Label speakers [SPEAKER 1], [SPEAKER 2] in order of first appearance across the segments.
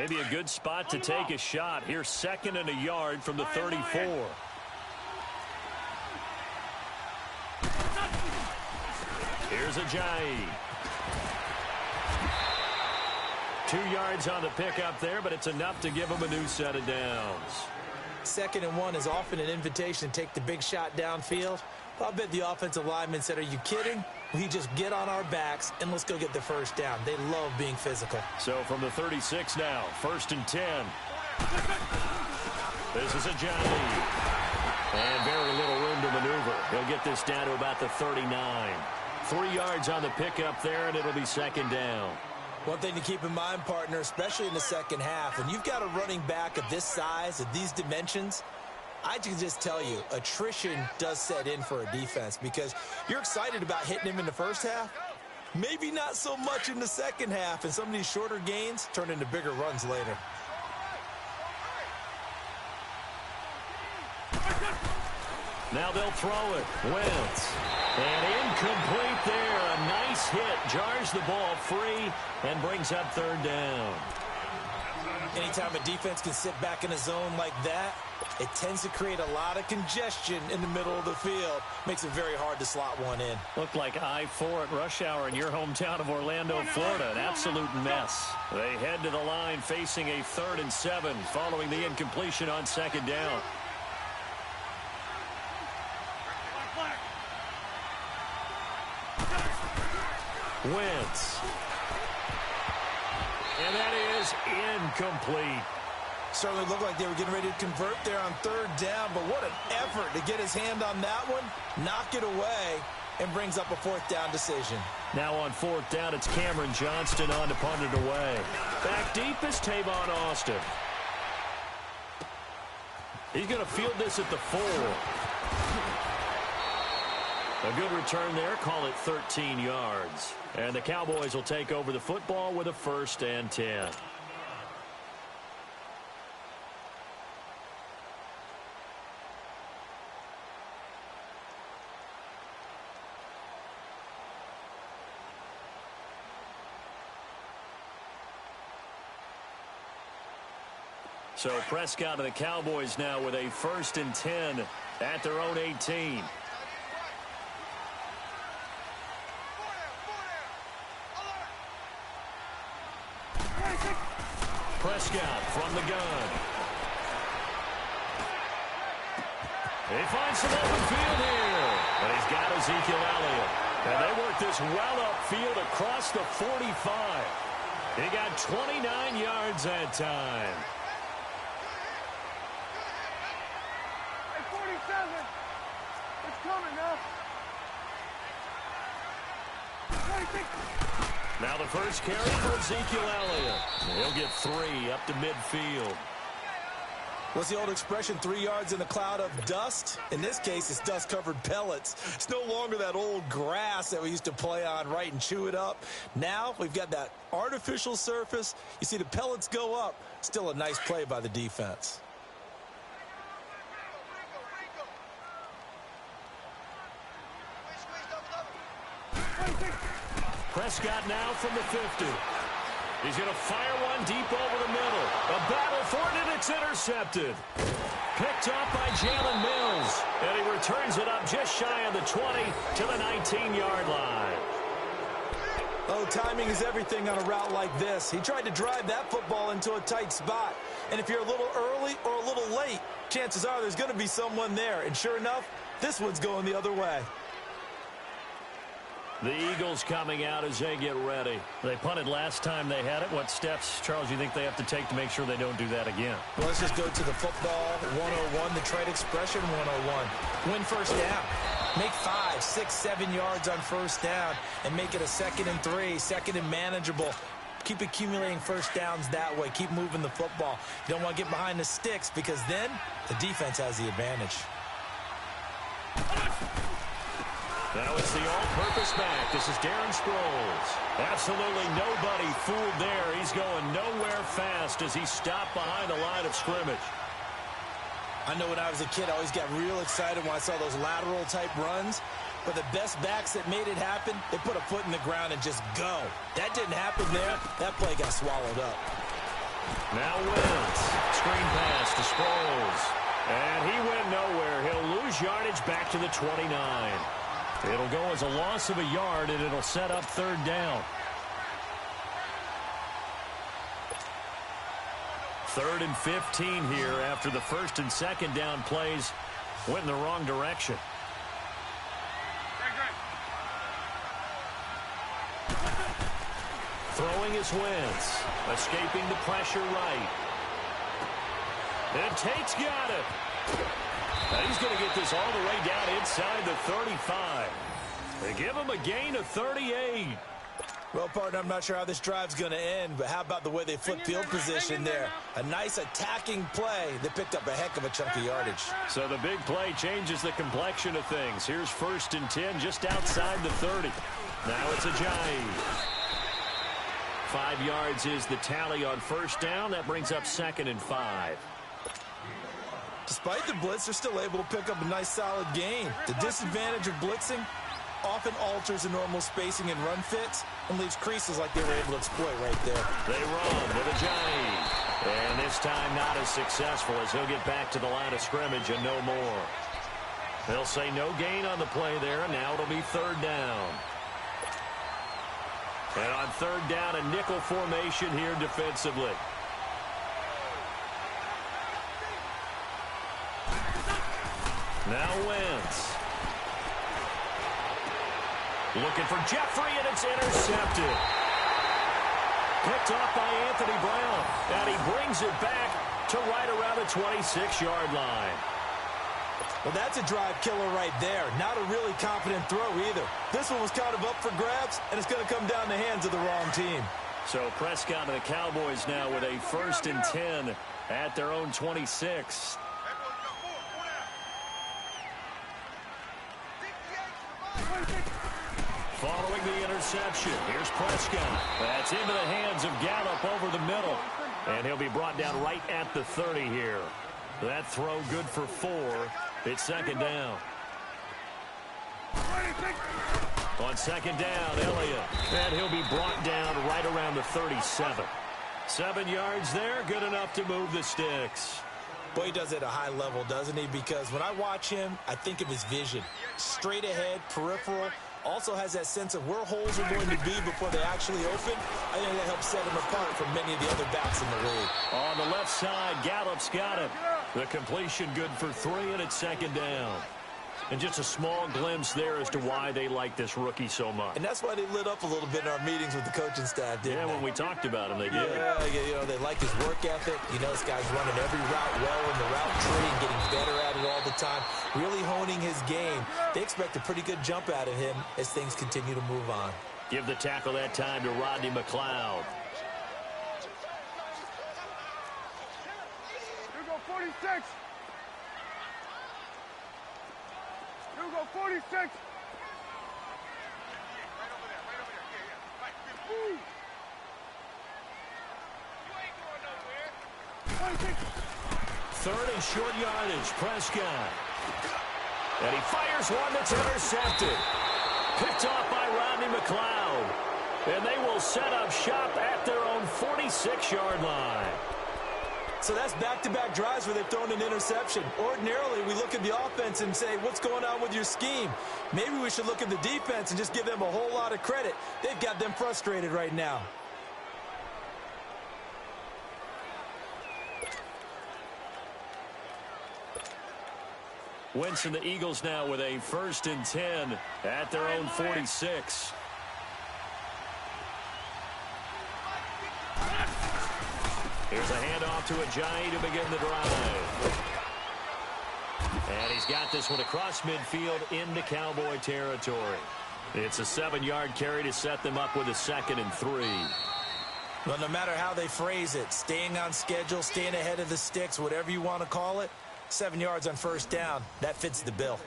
[SPEAKER 1] Maybe a good spot to take a shot. Here's 2nd and a yard from the 34. Here's Ajayi. 2 yards on the pickup there, but it's enough to give him a new set of downs.
[SPEAKER 2] 2nd and 1 is often an invitation to take the big shot downfield. I'll bet the offensive lineman said, are you kidding? We just get on our backs and let's go get the first down. They love being physical.
[SPEAKER 1] So from the 36 now, 1st and 10. This is Ajayi. And very little room to maneuver. He'll get this down to about the 39. 3 yards on the pickup there, and it'll be 2nd down.
[SPEAKER 2] One thing to keep in mind, partner, especially in the second half, when you've got a running back of this size, of these dimensions, I can just tell you, attrition does set in for a defense because you're excited about hitting him in the first half. Maybe not so much in the second half, and some of these shorter gains turn into bigger runs later.
[SPEAKER 1] Now they'll throw it. Wentz. And incomplete there. A nice hit. Jars the ball free and brings up 3rd down.
[SPEAKER 2] Anytime a defense can sit back in a zone like that, it tends to create a lot of congestion in the middle of the field. Makes it very hard to slot one in.
[SPEAKER 1] Looked like I-4 at rush hour in your hometown of Orlando, Florida. An absolute mess. They head to the line facing a 3rd and 7 following the incompletion on 2nd down. Wentz. And that is incomplete.
[SPEAKER 2] Certainly looked like they were getting ready to convert there on 3rd down, but what an effort to get his hand on that one, knock it away, and brings up a 4th down decision.
[SPEAKER 1] Now on 4th down, it's Cameron Johnston on to punt it away. Back deep is Tavon Austin. He's going to field this at the 4. A good return there, call it 13 yards. And the Cowboys will take over the football with a 1st and 10. So Prescott and the Cowboys now with a 1st and 10 at their own 18. Prescott from the gun. He finds some open field here. But he's got Ezekiel Elliott. And they work this well upfield across the 45. He got 29 yards that time.
[SPEAKER 3] Hey, 47. It's coming now. 26.
[SPEAKER 1] Now the first carry for Ezekiel Elliott. He'll get 3 up to midfield.
[SPEAKER 2] What's the old expression, 3 yards in a cloud of dust? In this case, it's dust-covered pellets. It's no longer that old grass that we used to play on, right, and chew it up. Now we've got that artificial surface. You see the pellets go up. Still a nice play by the defense.
[SPEAKER 1] Prescott now from the 50. He's going to fire one deep over the middle. A battle for it, and it's intercepted. Picked off by Jalen Mills. And he returns it up just shy of the 20 to the 19-yard line.
[SPEAKER 2] Oh, timing is everything on a route like this. He tried to drive that football into a tight spot. And if you're a little early or a little late, chances are there's going to be someone there. And sure enough, this one's going the other way.
[SPEAKER 1] The Eagles coming out as they get ready. They punted last time they had it. What steps, Charles, you think they have to take to make sure they don't do that again?
[SPEAKER 2] Well, let's just go to the football 101, the trade expression 101. Win first down. Make 5, 6, 7 yards on first down and make it a 2nd and 3, 2nd and manageable. Keep accumulating first downs that way. Keep moving the football. You don't want to get behind the sticks because then the defense has the advantage.
[SPEAKER 1] Now it's the all-purpose back. This is Darren Sproles. Absolutely nobody fooled there. He's going nowhere fast as he stopped behind the line of scrimmage.
[SPEAKER 2] I know when I was a kid, I always got real excited when I saw those lateral-type runs. But the best backs that made it happen, they put a foot in the ground and just go. That didn't happen there. That play got swallowed up.
[SPEAKER 1] Now Wentz. Screen pass to Sproles. And he went nowhere. He'll lose yardage back to the 29. It'll go as a loss of a yard, and it'll set up third down. 3rd and 15 here after the first and second down plays went in the wrong direction. Throwing is Wentz. Escaping the pressure right. And Tate's got it. And he's going to get this all the way down inside the 35. They give him a gain of 38.
[SPEAKER 2] Well, partner, I'm not sure how this drive's going to end, but how about the way they flip field position there? A nice attacking play that picked up a heck of a chunk of yardage.
[SPEAKER 1] So the big play changes the complexion of things. Here's 1st and 10 just outside the 30. Now it's Ajayi. 5 yards is the tally on first down. That brings up 2nd and 5.
[SPEAKER 2] Despite the blitz, they're still able to pick up a nice solid gain. The disadvantage of blitzing often alters the normal spacing and run fits and leaves creases like they were able to exploit right there.
[SPEAKER 1] They run with Ajayi. And this time not as successful as he'll get back to the line of scrimmage and no more. They'll say no gain on the play there. Now it'll be 3rd down. And on 3rd down, a nickel formation here defensively. Now Wentz. Looking for Jeffrey, and it's intercepted. Picked off by Anthony Brown. And he brings it back to right around the 26-yard line.
[SPEAKER 2] Well, that's a drive killer right there. Not a really confident throw either. This one was kind of up for grabs, and it's going to come down the hands of the wrong team.
[SPEAKER 1] So Prescott and the Cowboys now with a 1st and 10 at their own 26. Following the interception, here's Prescott. That's into the hands of Gallup over the middle. And he'll be brought down right at the 30 here. That throw good for 4. It's 2nd down. On 2nd down, Elliott. And he'll be brought down right around the 37. 7 yards there, good enough to move the sticks.
[SPEAKER 2] Boy, he does it at a high level, doesn't he? Because when I watch him, I think of his vision. Straight ahead, peripheral. Also has that sense of where holes are going to be before they actually open. I think that helps set him apart from many of the other backs in the league.
[SPEAKER 1] On the left side, Gallup's got it. The completion good for 3, and it's 2nd down. And just a small glimpse there as to why they like this rookie so much.
[SPEAKER 2] And that's why they lit up a little bit in our meetings with the coaching staff, didn't they?
[SPEAKER 1] When we talked about him, they did.
[SPEAKER 2] Yeah, you know, they like his work ethic. You know, this guy's running every route well in the route tree and getting better at it all the time, really honing his game. They expect a pretty good jump out of him as things continue to move on.
[SPEAKER 1] Give the tackle that time to Rodney McLeod.
[SPEAKER 3] You go 46. You go 46. Right over there. Yeah. Woo. You ain't going nowhere.
[SPEAKER 1] 3rd and short yardage, Prescott. And he fires one that's intercepted. Picked off by Rodney McLeod. And they will set up shop at their own 46-yard line.
[SPEAKER 2] So that's back-to-back drives where they've thrown an interception. Ordinarily, we look at the offense and say, what's going on with your scheme? Maybe we should look at the defense and just give them a whole lot of credit. They've got them frustrated right now.
[SPEAKER 1] Wentz and the Eagles now with a 1st and 10 at their own 46. Here's a handoff to Ajayi to begin the drive. And he's got this one across midfield into Cowboy territory. It's a 7-yard carry to set them up with a 2nd and 3.
[SPEAKER 2] Well, no matter how they phrase it, staying on schedule, staying ahead of the sticks, whatever you want to call it, 7 yards on first down, that fits the bill.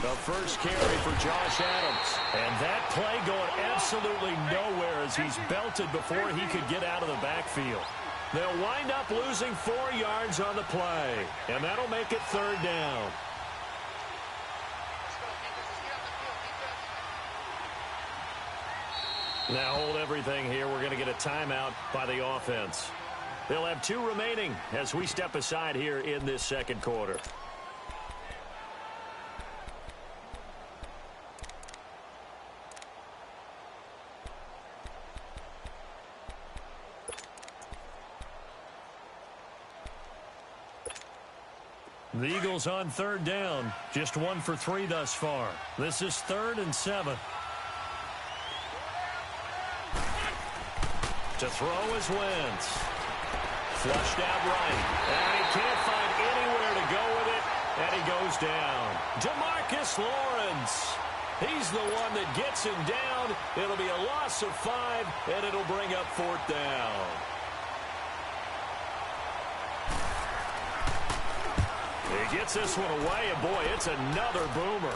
[SPEAKER 1] The first carry for Josh Adams. And that play going absolutely nowhere as he's belted before he could get out of the backfield. They'll wind up losing 4 yards on the play. And that'll make it 3rd down. Now hold everything here. We're going to get a timeout by the offense. They'll have 2 remaining as we step aside here in this second quarter. The Eagles on 3rd down. Just 1 for 3 thus far. This is 3rd and 7. To throw is Wentz. Flushed out right. And he can't find anywhere to go with it. And he goes down. DeMarcus Lawrence. He's the one that gets him down. It'll be a loss of 5, and it'll bring up 4th down. He gets this one away, and boy, it's another boomer.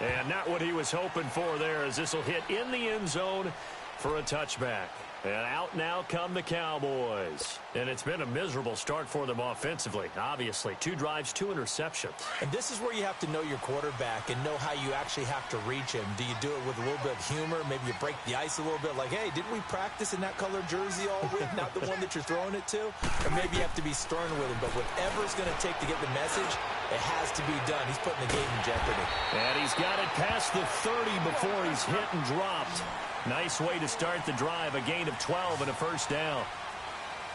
[SPEAKER 1] And not what he was hoping for there, as this will hit in the end zone for a touchback. And out now come the Cowboys. And it's been a miserable start for them offensively. Obviously, 2 drives, 2 interceptions.
[SPEAKER 2] And this is where you have to know your quarterback and know how you actually have to reach him. Do you do it with a little bit of humor? Maybe you break the ice a little bit like, hey, didn't we practice in that colored jersey all week? Not the one that you're throwing it to? Or maybe you have to be stern with him. But whatever it's going to take to get the message, it has to be done. He's putting the game in jeopardy.
[SPEAKER 1] And he's got it past the 30 before he's hit and dropped. Nice way to start the drive. A gain of 12 and a 1st down.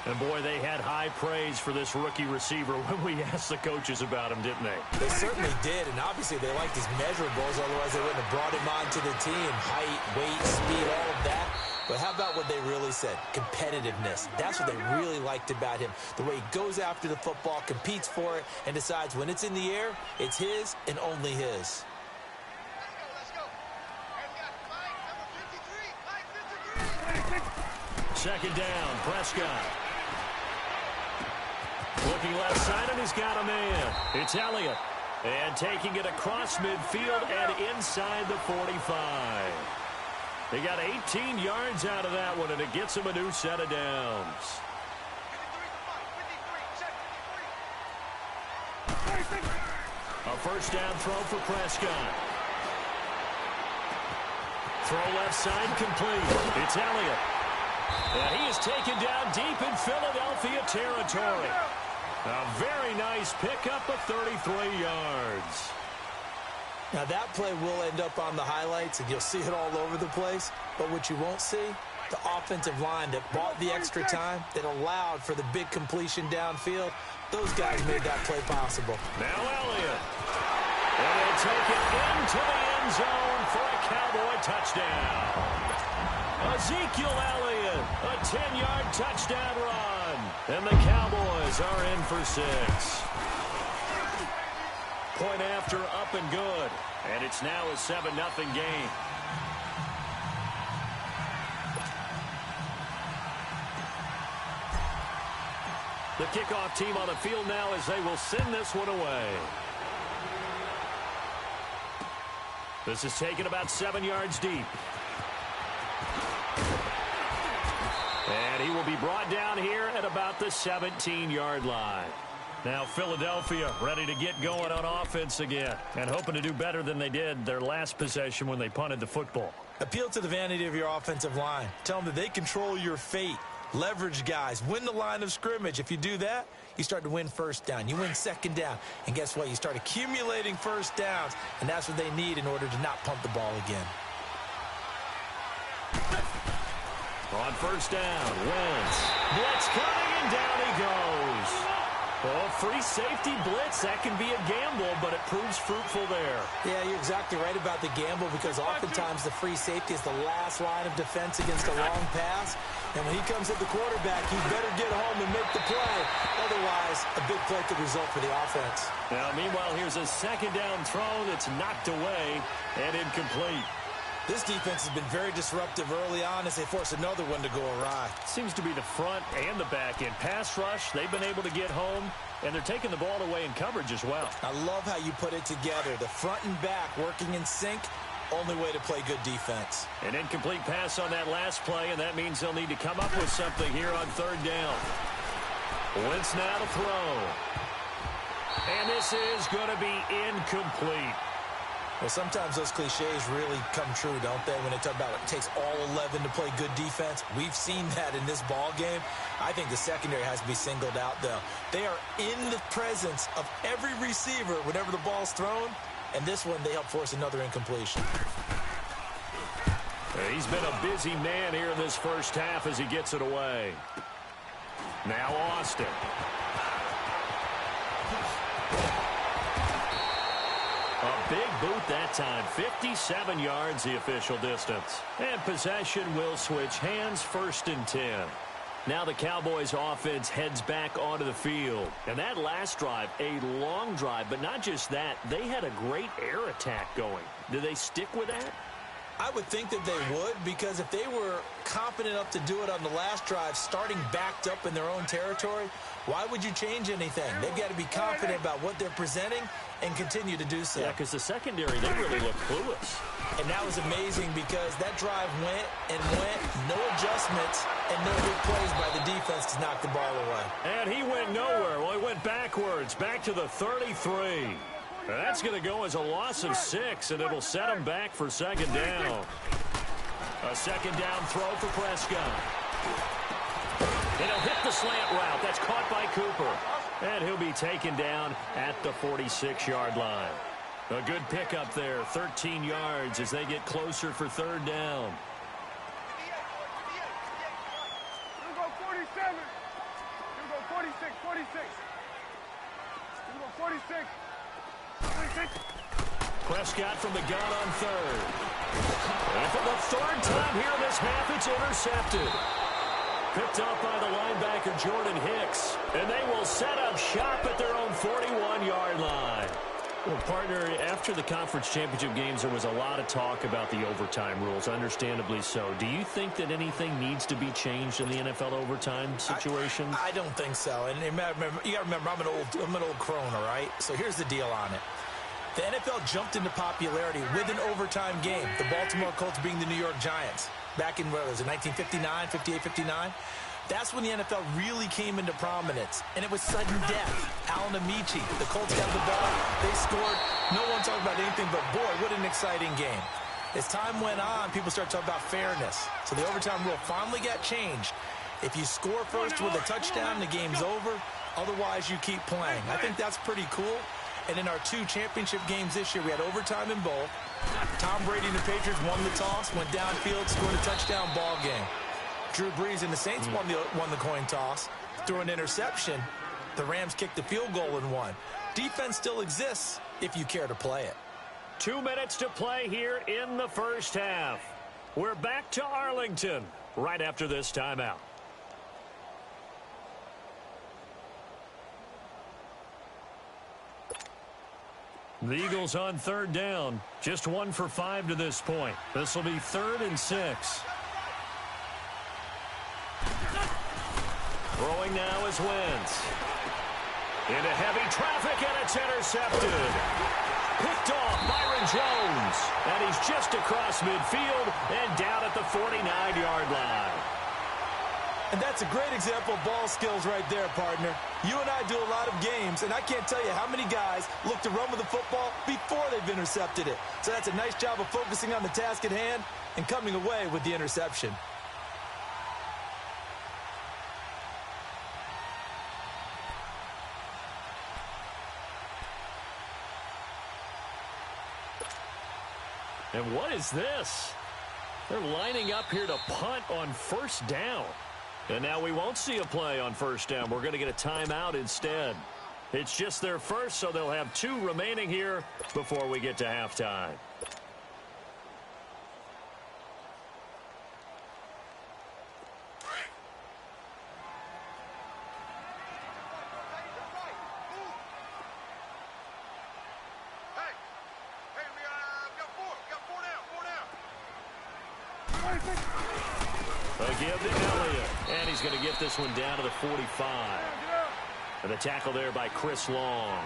[SPEAKER 1] And, boy, they had high praise for this rookie receiver when we asked the coaches about him, didn't they?
[SPEAKER 2] They certainly did, and obviously they liked his measurables. Otherwise, they wouldn't have brought him onto the team. Height, weight, speed, all of that. But how about what they really said? Competitiveness. That's what they really liked about him. The way he goes after the football, competes for it, and decides when it's in the air, it's his and only his.
[SPEAKER 1] Second down, Prescott. Looking left side, and he's got a man. It's Elliott. And taking it across midfield and inside the 45. They got 18 yards out of that one, and it gets him a new set of downs. A first down throw for Prescott. Throw left side complete. It's Elliott. And he is taken down deep in Philadelphia territory. A very nice pickup of 33 yards.
[SPEAKER 2] Now that play will end up on the highlights, and you'll see it all over the place. But what you won't see, the offensive line that bought the extra time, that allowed for the big completion downfield, those guys made that play possible.
[SPEAKER 1] Now Elliott. And they'll take it into the end zone for a Cowboy touchdown. Ezekiel Elliott, a 10-yard touchdown run. And the Cowboys are in for 6. Point after, up and good. And it's now a 7-0 game. The kickoff team on the field now as they will send this one away. This is taken about 7 yards deep. And he will be brought down here at about the 17-yard line. Now Philadelphia ready to get going on offense again and hoping to do better than they did their last possession when they punted the football.
[SPEAKER 2] Appeal to the vanity of your offensive line. Tell them that they control your fate. Leverage guys. Win the line of scrimmage. If you do that, you start to win first down. You win second down. And guess what? You start accumulating first downs. And that's what they need in order to not punt the ball again.
[SPEAKER 1] On first down, Wentz. Blitz coming, and down he goes. Oh, free safety blitz. That can be a gamble, but it proves fruitful there.
[SPEAKER 2] Yeah, you're exactly right about the gamble, because oftentimes the free safety is the last line of defense against a long pass. And when he comes at the quarterback, he better get home and make the play. Otherwise, a big play could result for the offense.
[SPEAKER 1] Now, meanwhile, here's a second down throw that's knocked away and incomplete.
[SPEAKER 2] This defense has been very disruptive early on as they force another one to go awry.
[SPEAKER 1] Seems to be the front and the back end. Pass rush, they've been able to get home, and they're taking the ball away in coverage as well.
[SPEAKER 2] I love how you put it together. The front and back working in sync, only way to play good defense.
[SPEAKER 1] An incomplete pass on that last play, and that means they'll need to come up with something here on third down. Wentz now to throw. And this is going to be incomplete.
[SPEAKER 2] Well, sometimes those cliches really come true, don't they, when they talk about it takes all 11 to play good defense. We've seen that in this ball game. I think the secondary has to be singled out, though. They are in the presence of every receiver whenever the ball's thrown, and this one they help force another incompletion.
[SPEAKER 1] He's been a busy man here in this first half as he gets it away. Now Austin. A big boot that time. 57 yards the official distance. And possession will switch hands, 1st and 10. Now the Cowboys offense heads back onto the field. And that last drive, a long drive, but not just that. They had a great air attack going. Do they stick with that?
[SPEAKER 2] I would think that they would, because if they were confident enough to do it on the last drive, starting backed up in their own territory, why would you change anything? They've got to be confident about what they're presenting and continue to do so.
[SPEAKER 1] Yeah, because the secondary, they really look clueless.
[SPEAKER 2] And that was amazing because that drive went and went, no adjustments, and no big plays by the defense to knock the ball away.
[SPEAKER 1] And he went nowhere. Well, he went backwards, back to the 33. That's going to go as a loss of 6, and it'll set him back for 2nd down. A 2nd down throw for Prescott. And he'll hit the slant route. That's caught by Cooper. And he'll be taken down at the 46-yard line. A good pickup there, 13 yards as they get closer for 3rd down.
[SPEAKER 3] You go 47. You go 46, 46. You go 46. 46.
[SPEAKER 1] Prescott from the gun on 3rd. And for the 3rd time here in this half, it's intercepted. Picked up by the linebacker, Jordan Hicks. And they will set up shop at their own 41-yard line. Well, partner, after the conference championship games, there was a lot of talk about the overtime rules, understandably so. Do you think that anything needs to be changed in the NFL overtime situation?
[SPEAKER 2] I don't think so. And you got to remember, I'm an old crone, all right? So here's the deal on it. The NFL jumped into popularity with an overtime game, the Baltimore Colts being the New York Giants. Back in, what was it, 1959, 58, 59? That's when the NFL really came into prominence, and it was sudden death. Alan Amici, the Colts got the ball, they scored. No one talked about anything but, boy, what an exciting game. As time went on, people started talking about fairness. So the overtime rule finally got changed. If you score first with a touchdown, the game's over. Otherwise, you keep playing. I think that's pretty cool. And in our 2 championship games this year, we had overtime in both. Tom Brady and the Patriots won the toss, went downfield, scored a touchdown, ball game. Drew Brees and the Saints won the coin toss, threw an interception. The Rams kicked the field goal and won. Defense still exists if you care to play it.
[SPEAKER 1] 2 minutes to play here in the first half. We're back to Arlington right after this timeout. The Eagles on 3rd down. Just 1 for 5 to this point. This will be 3rd and 6. Throwing now is Wentz. Into heavy traffic, and it's intercepted. Picked off Byron Jones. And he's just across midfield and down at the 49-yard line.
[SPEAKER 2] And that's a great example of ball skills right there, partner. You and I do a lot of games, and I can't tell you how many guys look to run with the football before they've intercepted it. So that's a nice job of focusing on the task at hand and coming away with the interception.
[SPEAKER 1] And what is this? They're lining up here to punt on 1st down. And now we won't see a play on 1st down. We're going to get a timeout instead. It's just their first, so they'll have 2 remaining here before we get to halftime. They'll give to Elliott. And he's going to get this one down to the 45. And the tackle there by Chris Long.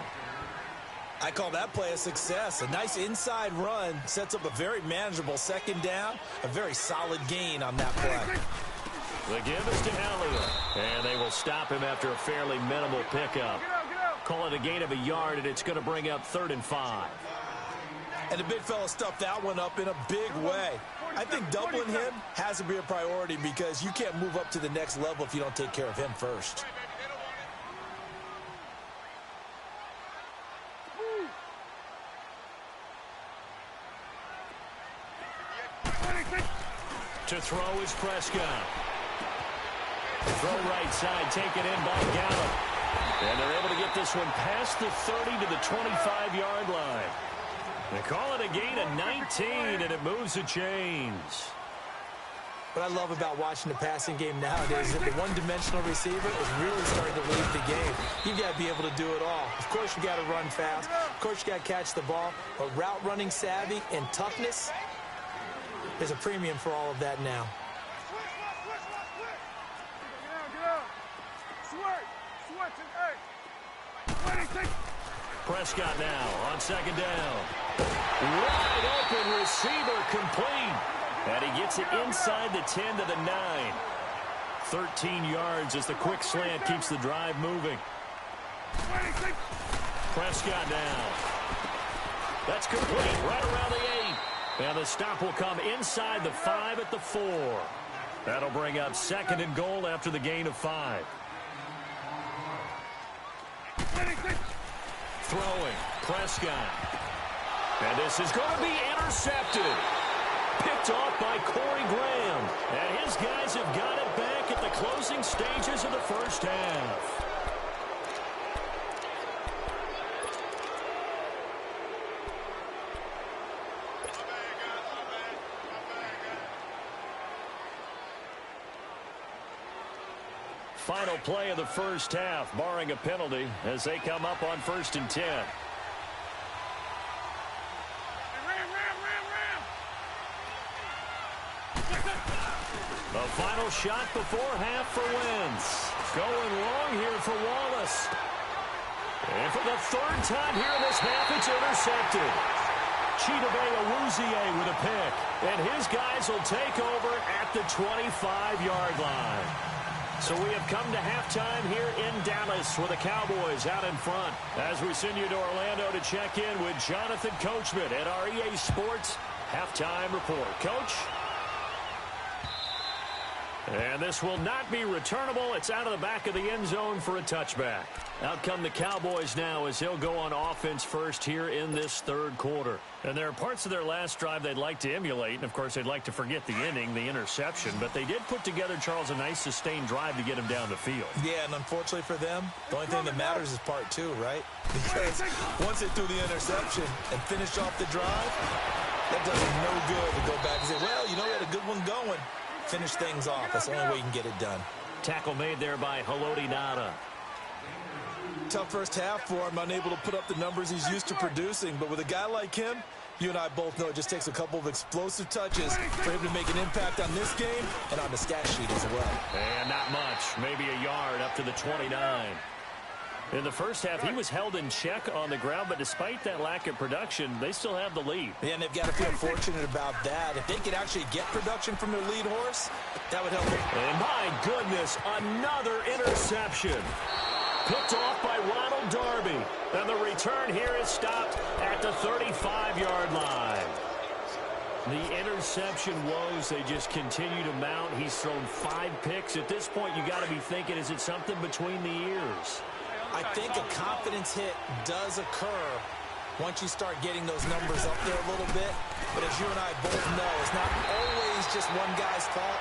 [SPEAKER 2] I call that play a success. A nice inside run sets up a very manageable second down. A very solid gain on that play.
[SPEAKER 1] The give is to Elliott. And they will stop him after a fairly minimal pickup. Call it a gain of a yard, and it's going to bring up 3rd and 5.
[SPEAKER 2] And the big fella stuffed that one up in a big way. I think doubling him has to be a priority because you can't move up to the next level if you don't take care of him first.
[SPEAKER 1] To throw is Prescott. Throw right side, taken in by Gallup. And they're able to get this one past the 30 to the 25-yard line. They call it a gain of 19, and it moves the chains.
[SPEAKER 2] What I love about watching the passing game nowadays is that the one-dimensional receiver is really starting to lead the game. You've got to be able to do it all. Of course, you got to run fast. Of course, you got to catch the ball. But route running savvy and toughness, there's a premium for all of that now.
[SPEAKER 1] Prescott now on second down. Wide open receiver complete. And he gets it inside the 10 to the 9. 13 yards as the quick slant keeps the drive moving. Prescott now. That's complete right around the 8. And the stop will come inside the 5 at the 4. That'll bring up 2nd and goal after the gain of 5. Throwing, Prescott. And this is going to be intercepted. Picked off by Corey Graham. And his guys have got it back at the closing stages of the first half. Final play of the first half, barring a penalty, as they come up on 1st and 10. The final shot before half for Wentz. Going long here for Wallace. And for the 3rd time here in this half, it's intercepted. Chidobe Awuzie with a pick. And his guys will take over at the 25-yard line. So we have come to halftime here in Dallas with the Cowboys out in front. As we send you to Orlando to check in with Jonathan Coachman at our EA Sports Halftime Report. Coach? And this will not be returnable. It's out of the back of the end zone for a touchback. Out come the Cowboys now as they'll go on offense first here in this 3rd quarter. And there are parts of their last drive they'd like to emulate. And, of course, they'd like to forget the inning, the interception. But they did put together, Charles, a nice sustained drive to get him down the field.
[SPEAKER 2] Yeah, and unfortunately for them, the only thing that matters is part 2, right? Because once they threw the interception and finished off the drive, that does them no good to go back and say, well, you know, we had a good one going. Finish things off. That's the only way you can get it done.
[SPEAKER 1] Tackle made there by Haloti Ngata.
[SPEAKER 2] Tough first half for him, unable to put up the numbers he's used to producing. But with a guy like him, you and I both know it just takes a couple of explosive touches for him to make an impact on this game and on the stat sheet as well.
[SPEAKER 1] And not much. Maybe a yard up to the 29. In the first half, he was held in check on the ground, but despite that lack of production, they still have the lead.
[SPEAKER 2] Yeah, and they've got to feel fortunate about that. If they could actually get production from their lead horse, that would help them.
[SPEAKER 1] And my goodness, another interception. Picked off by Ronald Darby. And the return here is stopped at the 35-yard line. The interception woes, they just continue to mount. He's thrown 5 picks. At this point, you got to be thinking, is it something between the ears?
[SPEAKER 2] I think a confidence hit does occur once you start getting those numbers up there a little bit. But as you and I both know, it's not always just one guy's fault.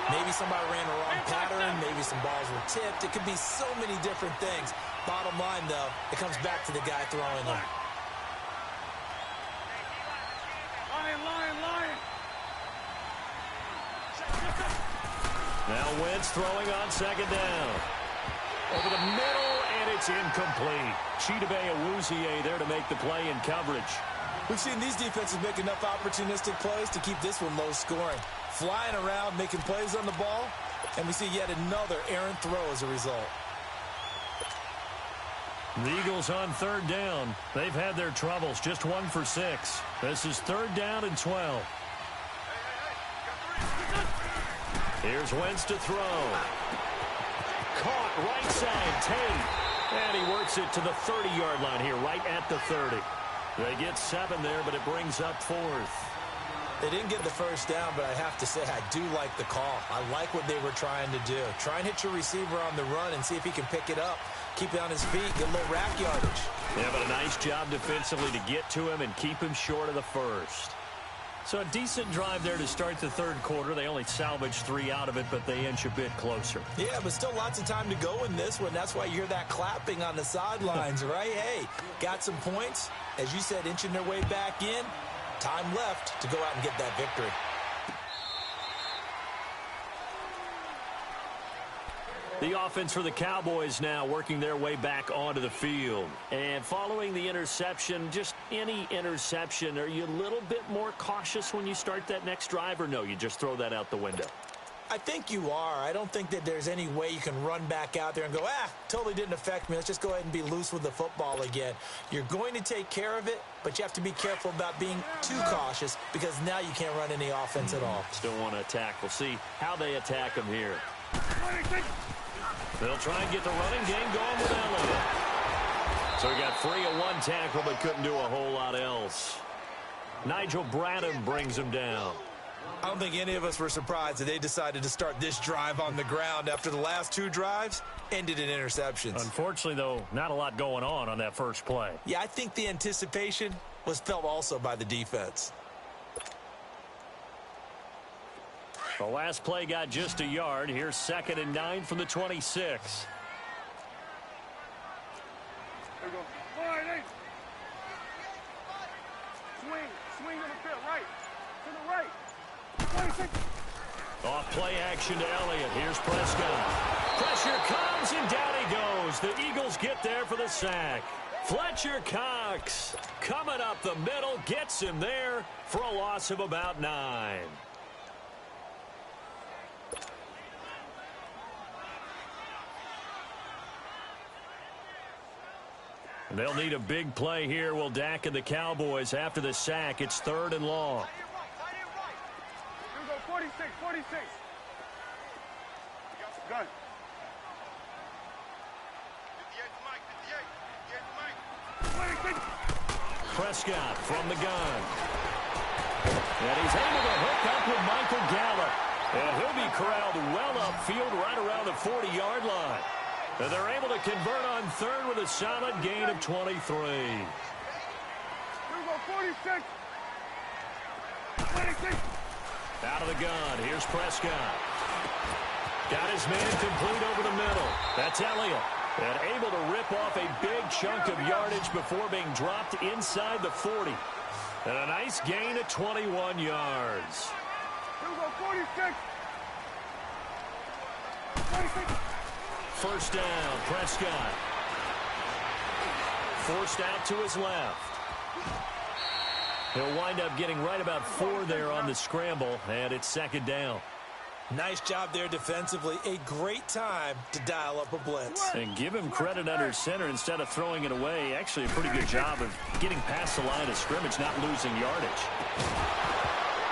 [SPEAKER 2] Maybe somebody ran the wrong pattern. Maybe some balls were tipped. It could be so many different things. Bottom line, though, it comes back to the guy throwing them.
[SPEAKER 1] Now Wentz throwing on second down. Over the middle, and it's incomplete. Chidobe Awuzie there to make the play in coverage.
[SPEAKER 2] We've seen these defenses make enough opportunistic plays to keep this one low scoring. flying around, making plays on the ball, and we see yet another errant throw as a result.
[SPEAKER 1] The Eagles on third down. They've had their troubles, just 1 for 6. This is 3rd down and 12. Here's Wentz to throw. Caught right side, Tate. And he works it to the 30-yard line here, right at the 30. They get 7 there, but it brings up 4th.
[SPEAKER 2] They didn't get the first down, but I have to say I do like the call. I like what they were trying to do. Try and hit your receiver on the run and see if he can pick it up. Keep it on his feet, get a little rack yardage.
[SPEAKER 1] Yeah, but a nice job defensively to get to him and keep him short of the first. So a decent drive there to start the 3rd quarter. They only salvaged 3 out of it, but they inch a bit closer.
[SPEAKER 2] Yeah, but still lots of time to go in this one. That's why you hear that clapping on the sidelines, right? Hey, got some points. As you said, inching their way back in. Time left to go out and get that victory.
[SPEAKER 1] The offense for the Cowboys now working their way back onto the field. And following the interception, just any interception, are you a little bit more cautious when you start that next drive, or no, you just throw that out the window?
[SPEAKER 2] I think you are. I don't think that there's any way you can run back out there and go, totally didn't affect me. Let's just go ahead and be loose with the football again. You're going to take care of it, but you have to be careful about being too cautious because now you can't run any offense at all.
[SPEAKER 1] Still want to attack. We'll see how they attack him here. They'll try and get the running game going with Elliott. So he got free of 1 tackle but couldn't do a whole lot else. Nigel Bradham brings him down.
[SPEAKER 2] I don't think any of us were surprised that they decided to start this drive on the ground after the last 2 drives ended in interceptions.
[SPEAKER 1] Unfortunately, though, not a lot going on that first play.
[SPEAKER 2] Yeah, I think the anticipation was felt also by the defense.
[SPEAKER 1] The last play got just a yard. Here's 2nd and 9 from the 26.
[SPEAKER 3] There you go. All right, hey. Swing on the field, right. To the right. 26.
[SPEAKER 1] Off play action to Elliott. Here's Prescott. Pressure comes, and down he goes. The Eagles get there for the sack. Fletcher Cox coming up the middle, gets him there for a loss of about 9. They'll need a big play here. Will Dak and the Cowboys after the sack. It's 3rd and long.
[SPEAKER 3] Here we go, 46, 46. Gun. 58, 26.
[SPEAKER 1] Prescott from the gun. And he's able to hook up with Michael Gallup. And he'll be corralled well upfield right around the 40-yard line. And they're able to convert on 3rd with a solid gain of 23.
[SPEAKER 3] Here we go, 46. 26.
[SPEAKER 1] Out of the gun, here's Prescott. Got his man complete over the middle. That's Elliott. And able to rip off a big chunk of yardage before being dropped inside the 40. And a nice gain of 21 yards.
[SPEAKER 3] Here we go, 46. 26.
[SPEAKER 1] First down, Prescott. Forced out to his left. He'll wind up getting right about 4 there on the scramble, and it's 2nd down.
[SPEAKER 2] Nice job there defensively. A great time to dial up a blitz.
[SPEAKER 1] And give him credit under center instead of throwing it away. Actually, a pretty good job of getting past the line of scrimmage, not losing yardage.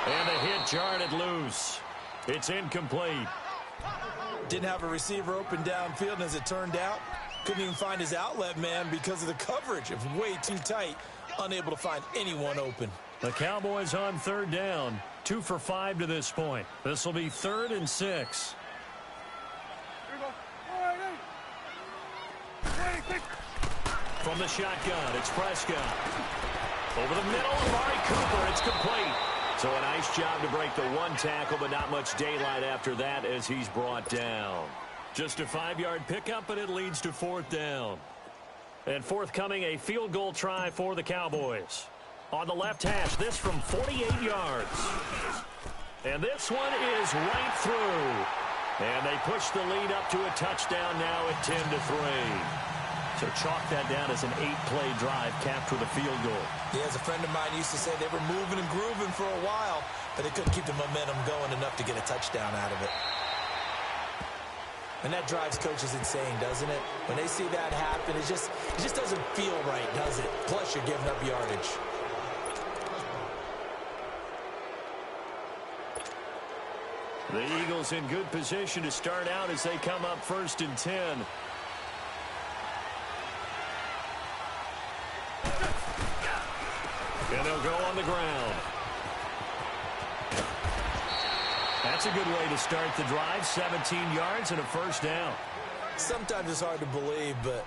[SPEAKER 1] And the hit jarred it loose. It's incomplete.
[SPEAKER 2] Didn't have a receiver open downfield, and as it turned out, couldn't even find his outlet man because of the coverage. It was way too tight, unable to find anyone open.
[SPEAKER 1] The Cowboys on 3rd down, 2 for 5 to this point. This will be 3rd and 6.
[SPEAKER 3] Here we go. All right, hey. 26.
[SPEAKER 1] From the shotgun, it's Prescott. Over the middle, Amari Cooper, it's complete. So a nice job to break the 1 tackle, but not much daylight after that as he's brought down. Just a 5-yard pickup, but it leads to 4th down. And forthcoming, a field goal try for the Cowboys. On the left hash, this from 48 yards. And this one is right through. And they push the lead up to a touchdown now at 10-3. So chalk that down as an 8-play drive capped with a field goal.
[SPEAKER 2] Yeah, as a friend of mine used to say, they were moving and grooving for a while, but they couldn't keep the momentum going enough to get a touchdown out of it. And that drives coaches insane, doesn't it? When they see that happen, it just doesn't feel right, does it? Plus, you're giving up yardage.
[SPEAKER 1] The Eagles in good position to start out as they come up 1st and 10. And they'll go on the ground. That's a good way to start the drive. 17 yards and a 1st down.
[SPEAKER 2] Sometimes it's hard to believe, but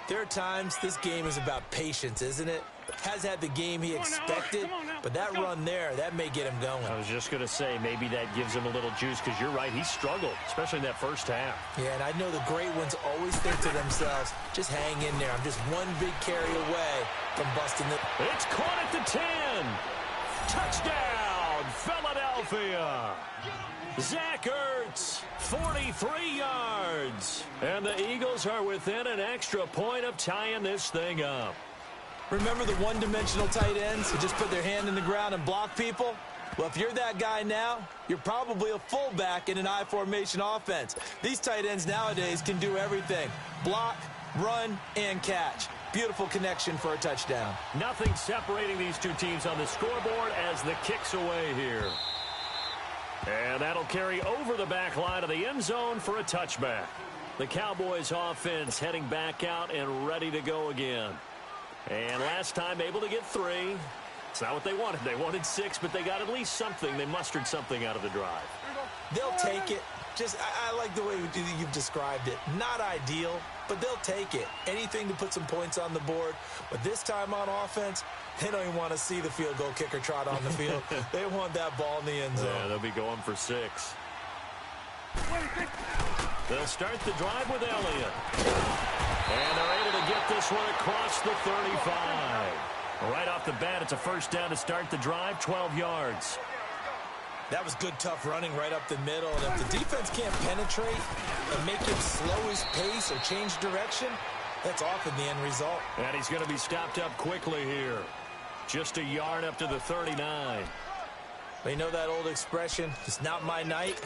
[SPEAKER 2] there are times this game is about patience, isn't it? Has had the game he expected, but that run there, that may get him going.
[SPEAKER 1] I was just going to say, maybe that gives him a little juice, because you're right, he struggled, especially in that 1st half.
[SPEAKER 2] Yeah, and I know the great ones always think to themselves, just hang in there. I'm just one big carry away from busting the...
[SPEAKER 1] It's caught at the 10. Touchdown, Philadelphia. Zach Ertz, 43 yards. And the Eagles are within an extra point of tying this thing up.
[SPEAKER 2] Remember the one-dimensional tight ends who just put their hand in the ground and block people? Well, if you're that guy now, you're probably a fullback in an I-formation offense. These tight ends nowadays can do everything. Block, run, and catch. Beautiful connection for a touchdown.
[SPEAKER 1] Nothing separating these two teams on the scoreboard as the kick's away here. And that'll carry over the back line of the end zone for a touchback. The Cowboys offense heading back out and ready to go again. And last time able to get 3. It's not what they wanted. They wanted 6, but they got at least something. They mustered something out of the drive.
[SPEAKER 2] They'll take it. I like the way you've described it. Not ideal, but they'll take it. Anything to put some points on the board. But this time on offense, they don't even want to see the field goal kicker trot on the field. They want that ball in the end zone.
[SPEAKER 1] Yeah, they'll be going for 6. They'll start the drive with Elliott. And they're able to get this one across the 35. Right off the bat, it's a 1st down to start the drive, 12 yards.
[SPEAKER 2] That was good, tough running right up the middle. And if the defense can't penetrate and make him slow his pace or change direction, that's often the end result.
[SPEAKER 1] And he's going to be stopped up quickly here. Just a yard up to the 39.
[SPEAKER 2] But you know that old expression, it's not my night?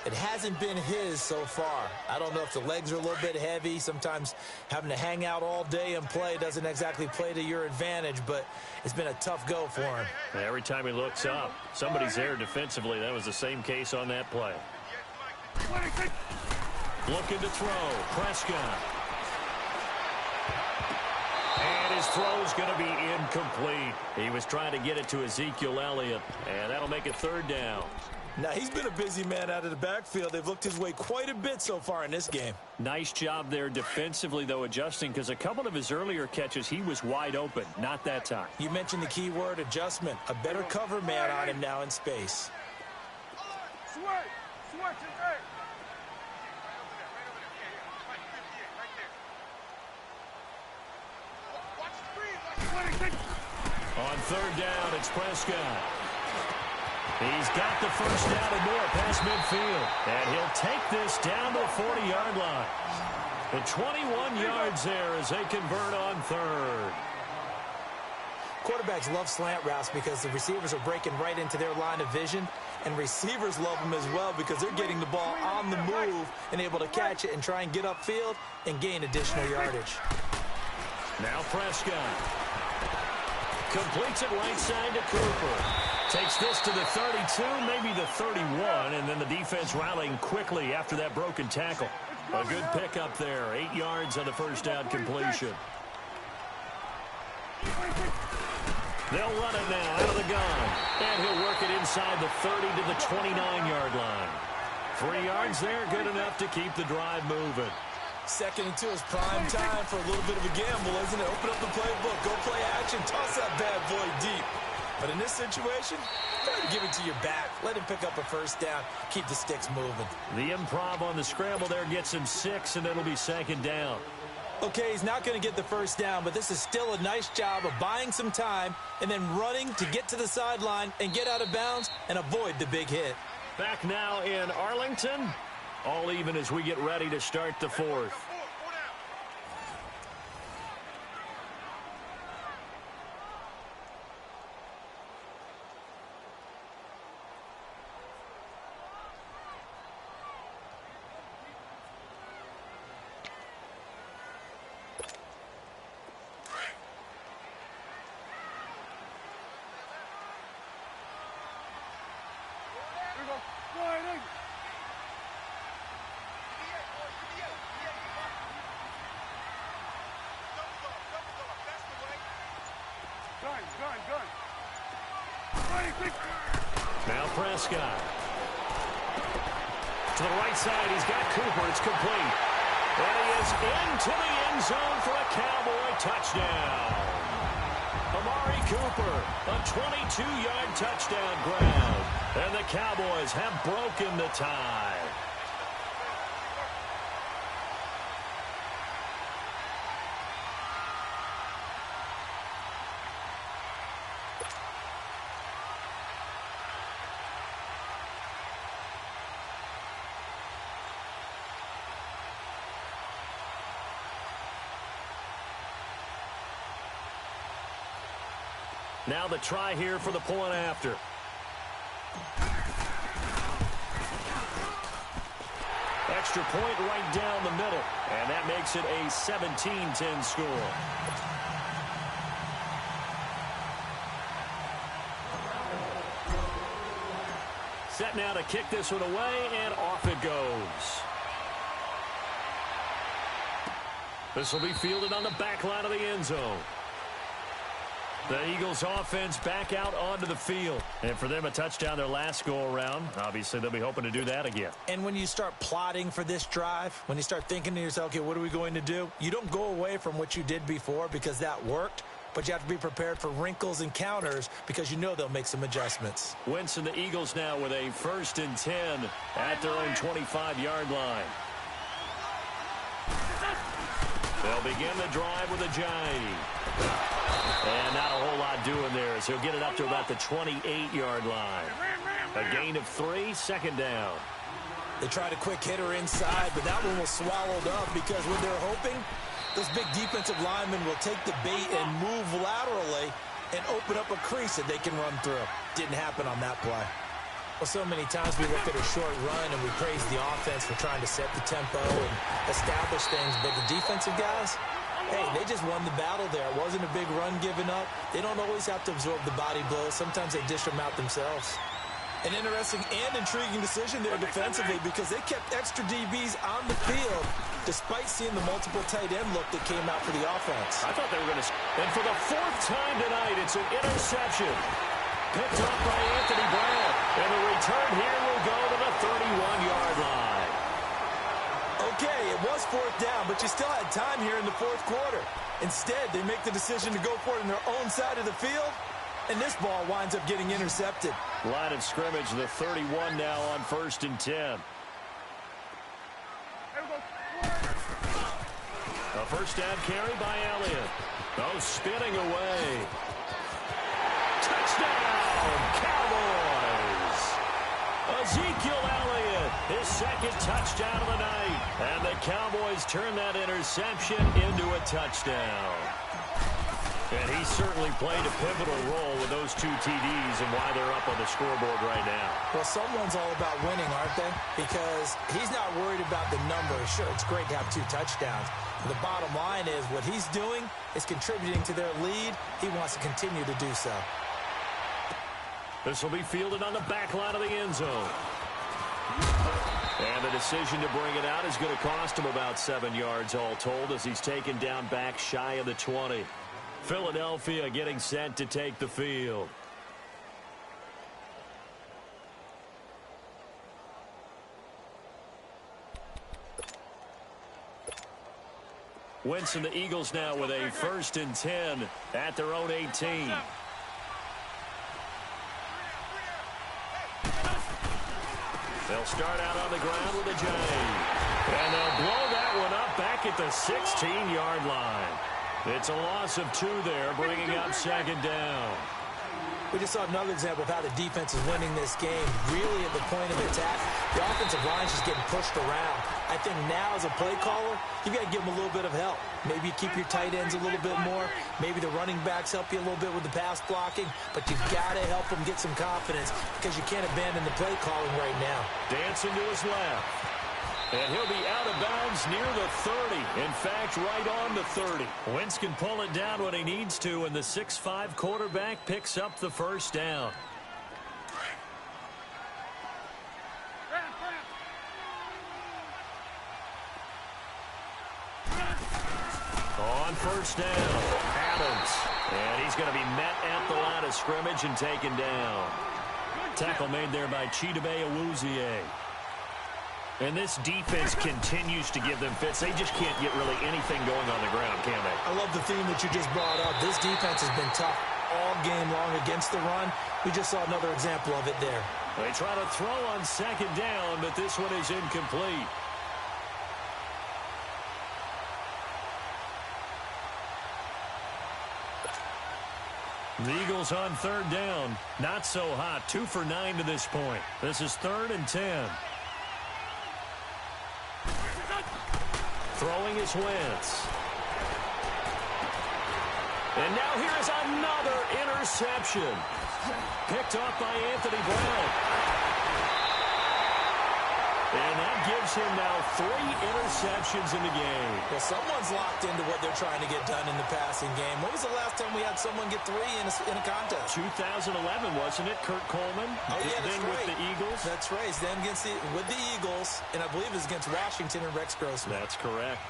[SPEAKER 2] It hasn't been his so far. I don't know if the legs are a little bit heavy. Sometimes having to hang out all day and play doesn't exactly play to your advantage, but it's been a tough go for him.
[SPEAKER 1] Every time he looks up, somebody's there defensively. That was the same case on that play. Looking to throw. Prescott. And his throw's going to be incomplete. He was trying to get it to Ezekiel Elliott, and that'll make it 3rd down.
[SPEAKER 2] Now, he's been a busy man out of the backfield. They've looked his way quite a bit so far in this game.
[SPEAKER 1] Nice job there defensively, though, adjusting, because a couple of his earlier catches, he was wide open. Not that time.
[SPEAKER 2] You mentioned the key word, adjustment. A better cover man on him now in space.
[SPEAKER 1] On 3rd down, it's Prescott. He's got the 1st down and more past midfield. And he'll take this down to the 40-yard line. The 21 yards there as they convert on 3rd.
[SPEAKER 2] Quarterbacks love slant routes because the receivers are breaking right into their line of vision. And receivers love them as well because they're getting the ball on the move and able to catch it and try and get upfield and gain additional yardage.
[SPEAKER 1] Now Prescott. Completes it right side to Cooper. Takes this to the 32, maybe the 31, and then the defense rallying quickly after that broken tackle. A good pickup there, 8 yards on the 1st down completion. They'll run it now out of the gun, and he'll work it inside the 30 to the 29-yard line. 3 yards there, good enough to keep the drive moving.
[SPEAKER 2] 2nd and 2 is prime time for a little bit of a gamble, isn't it? Open up the playbook, go play action, toss that bad boy deep. But in this situation, go ahead and give it to your back. Let him pick up a 1st down, keep the sticks moving.
[SPEAKER 1] The improv on the scramble there gets him 6, and it'll be 2nd down.
[SPEAKER 2] Okay, he's not going to get the 1st down, but this is still a nice job of buying some time and then running to get to the sideline and get out of bounds and avoid the big hit.
[SPEAKER 1] Back now in Arlington. All even as we get ready to start the 4th.
[SPEAKER 3] Sliding. Gun.
[SPEAKER 1] Now Prescott. To the right side, he's got Cooper. It's complete. And he is into the end zone for a Cowboy touchdown. Amari Cooper, a 22-yard touchdown grab. And the Cowboys have broken the tie. Now the try here for the point after. Extra point right down the middle. And that makes it a 17-10 score. Set now to kick this one away, and off it goes. This will be fielded on the back line of the end zone. The Eagles offense back out onto the field. And for them, a touchdown their last go-around. Obviously, they'll be hoping to do that again.
[SPEAKER 2] And when you start plotting for this drive, when you start thinking to yourself, okay, what are we going to do? You don't go away from what you did before because that worked, but you have to be prepared for wrinkles and counters because you know they'll make some adjustments.
[SPEAKER 1] Winston, the Eagles now with a 1st and 10 at their own 25-yard line. They'll begin the drive with a jive. And not a whole lot doing there as he'll get it up to about the 28-yard line. A gain of 3, 2nd down.
[SPEAKER 2] They tried a quick hitter inside, but that one was swallowed up because when they're hoping, those big defensive linemen will take the bait and move laterally and open up a crease that they can run through. Didn't happen on that play. Well, so many times we look at a short run and we praise the offense for trying to set the tempo and establish things, but the defensive guys, hey, they just won the battle there. It wasn't a big run given up. They don't always have to absorb the body blows. Sometimes they dish them out themselves. An interesting and intriguing decision there defensively because they kept extra DBs on the field despite seeing the multiple tight end look that came out for the offense.
[SPEAKER 1] I thought they were going to... And for the 4th time tonight, it's an interception. Picked up by Anthony Brown. And the return here will go to the 31-yard line.
[SPEAKER 2] Okay, it was 4th down, but you still had time here in the 4th quarter. Instead, they make the decision to go for it on their own side of the field, and this ball winds up getting intercepted.
[SPEAKER 1] Line of scrimmage, the 31 now on 1st and 10. A 1st down carry by Elliott. Oh, spinning away. Touchdown, Cowboys! Ezekiel Elliott, his 2nd touchdown of the night. And the Cowboys turn that interception into a touchdown. And he certainly played a pivotal role with those 2 TDs and why they're up on the scoreboard right now.
[SPEAKER 2] Well, someone's all about winning, aren't they? Because he's not worried about the numbers. Sure, it's great to have 2 touchdowns. But the bottom line is what he's doing is contributing to their lead. He wants to continue to do so.
[SPEAKER 1] This will be fielded on the back line of the end zone. And the decision to bring it out is going to cost him about 7 yards all told as he's taken down back shy of the 20. Philadelphia getting set to take the field. Winston, the Eagles now with a 1st and 10 at their own 18. They'll start out on the ground with a jive. And they'll blow that one up back at the 16-yard line. It's a loss of 2 there, bringing up 2nd down.
[SPEAKER 2] We just saw another example of how the defense is winning this game. Really at the point of attack, the offensive line's just getting pushed around. I think now as a play caller, you've got to give them a little bit of help. Maybe you keep your tight ends a little bit more. Maybe the running backs help you a little bit with the pass blocking. But you've got to help them get some confidence because you can't abandon the play calling right now.
[SPEAKER 1] Dancing to his left. And he'll be out of bounds near the 30. In fact, right on the 30. Wentz can pull it down when he needs to, and the 6'5" quarterback picks up the 1st down. On first down, Adams. And he's going to be met at the line of scrimmage and taken down. Tackle made there by Chidobe Awuzie. And this defense continues to give them fits. They just can't get really anything going on the ground, can they?
[SPEAKER 2] I love the theme that you just brought up. This defense has been tough all game long against the run. We just saw another example of it there.
[SPEAKER 1] They try to throw on second down, but this one is incomplete. The Eagles on third down. Not so hot. 2 for 9 to this point. This is 3rd and 10. Throwing is Wentz. And now here's another interception. Picked off by Anthony Brown. And that gives him now 3 interceptions in the game.
[SPEAKER 2] Well, someone's locked into what they're trying to get done in the passing game. When was the last time we had someone get 3 in a contest?
[SPEAKER 1] 2011, wasn't it? Kurt Coleman.
[SPEAKER 2] Oh, yeah, that's
[SPEAKER 1] then
[SPEAKER 2] right.
[SPEAKER 1] with the Eagles.
[SPEAKER 2] That's right. Then with the Eagles, and I believe it was against Washington and Rex Grossman.
[SPEAKER 1] That's correct.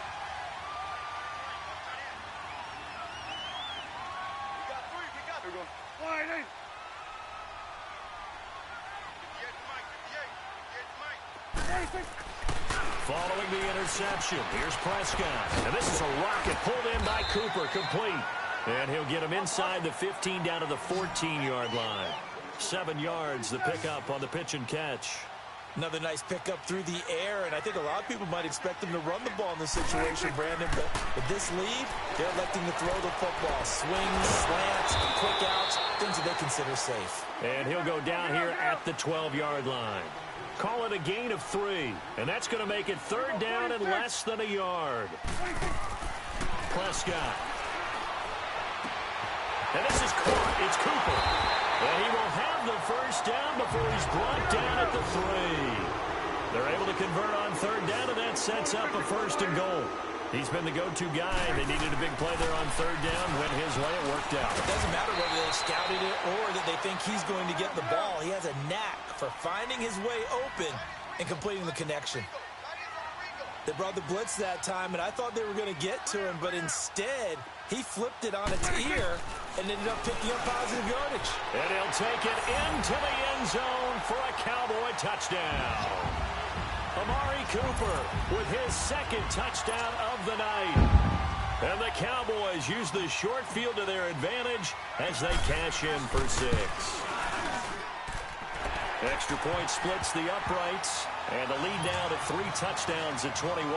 [SPEAKER 1] Following the interception, here's Prescott. And this is a rocket pulled in by Cooper, complete. And he'll get him inside the 15 down to the 14-yard line. 7 yards, the pickup on the pitch and catch.
[SPEAKER 2] Another nice pickup through the air, and I think a lot of people might expect them to run the ball in this situation, Brandon. But with this lead, they're electing to throw the football. Swings, slants, quick outs, things that they consider safe.
[SPEAKER 1] And he'll go down here at the 12-yard line. Call it a gain of 3, and that's going to make it 3rd down and less than a yard. Prescott. And this is caught. It's Cooper. And he will have the first down before he's brought down at the 3. They're able to convert on 3rd down, and that sets up a 1st and goal. He's been the go-to guy. They needed a big play there on 3rd down. Went his way. It worked out.
[SPEAKER 2] It doesn't matter whether they scouted it or that they think he's going to get the ball. He has a knack for finding his way open and completing the connection. They brought the blitz that time, and I thought they were going to get to him, but instead, he flipped it on its ear and ended up picking up positive yardage.
[SPEAKER 1] And he'll take it into the end zone for a Cowboy touchdown. Amari Cooper with his 2nd touchdown of the night. And the Cowboys use the short field to their advantage as they cash in for 6. Extra point splits the uprights, and the lead now to 3 touchdowns at 21.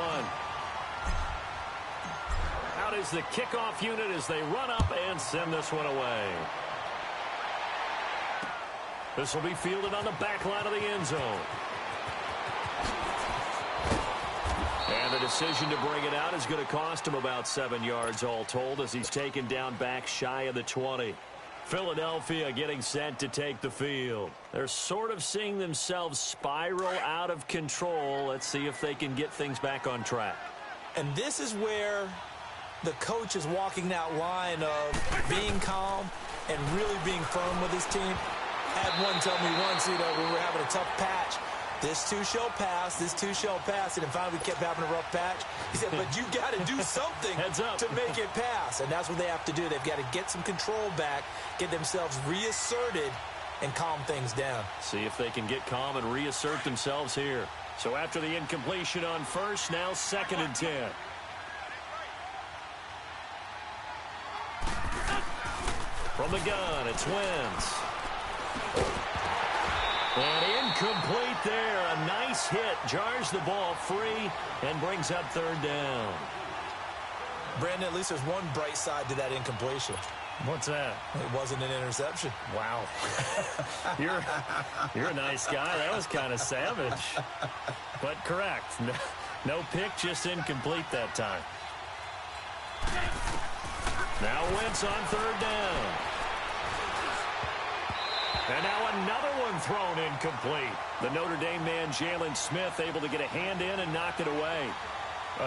[SPEAKER 1] Out is the kickoff unit as they run up and send this one away. This will be fielded on the back line of the end zone. And the decision to bring it out is going to cost him about 7 yards all told as he's taken down back shy of the 20. Philadelphia getting set to take the field. They're sort of seeing themselves spiral out of control. Let's see if they can get things back on track.
[SPEAKER 2] And this is where the coach is walking that line of being calm and really being firm with his team. Had one tell me once, when we were having a tough patch, this too shall pass, this too shall pass. And then finally we kept having a rough patch. He said, but you got to do something
[SPEAKER 1] Heads up.
[SPEAKER 2] to make it pass. And that's what they have to do. They've got to get some control back, get themselves reasserted, and calm things down.
[SPEAKER 1] See if they can get calm and reassert themselves here. So after the incompletion on 1st, now 2nd and 10. From the gun, it's Wentz. And incomplete there. A nice hit. Jars the ball free and brings up 3rd down.
[SPEAKER 2] Brandon, at least there's one bright side to that incompletion.
[SPEAKER 1] What's that?
[SPEAKER 2] It wasn't an interception.
[SPEAKER 1] Wow. You're a nice guy. That was kind of savage. But correct. No pick, just incomplete that time. Now Wentz on 3rd down. And now another one thrown incomplete. The Notre Dame man, Jalen Smith, able to get a hand in and knock it away.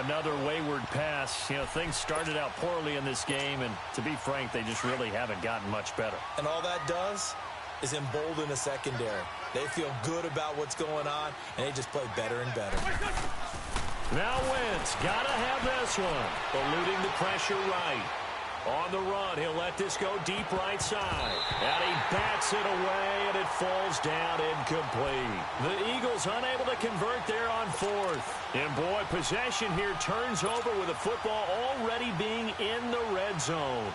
[SPEAKER 1] Another wayward pass. Things started out poorly in this game, and to be frank, they just really haven't gotten much better.
[SPEAKER 2] And all that does is embolden the secondary. They feel good about what's going on, and they just play better and better.
[SPEAKER 1] Now Wentz, gotta have this one. Eluding the pressure right. On the run, he'll let this go deep right side. And he bats it away, and it falls down incomplete. The Eagles unable to convert there on fourth. And, boy, possession here turns over with the football already being in the red zone.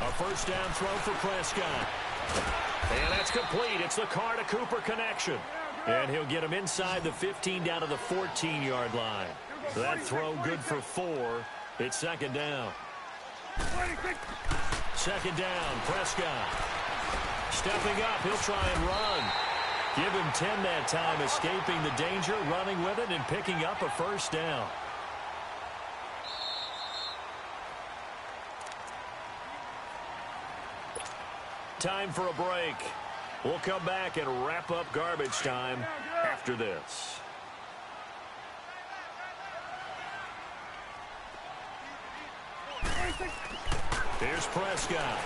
[SPEAKER 1] A first down throw for Prescott. And that's complete. It's the Carr to Cooper connection. And he'll get him inside the 15 down to the 14-yard line. So that throw good for 4. It's second down. Second down, Prescott. Stepping up, he'll try and run. Give him 10 that time, escaping the danger, running with it, and picking up a first down. Time for a break. We'll come back and wrap up garbage time after this. Here's Prescott.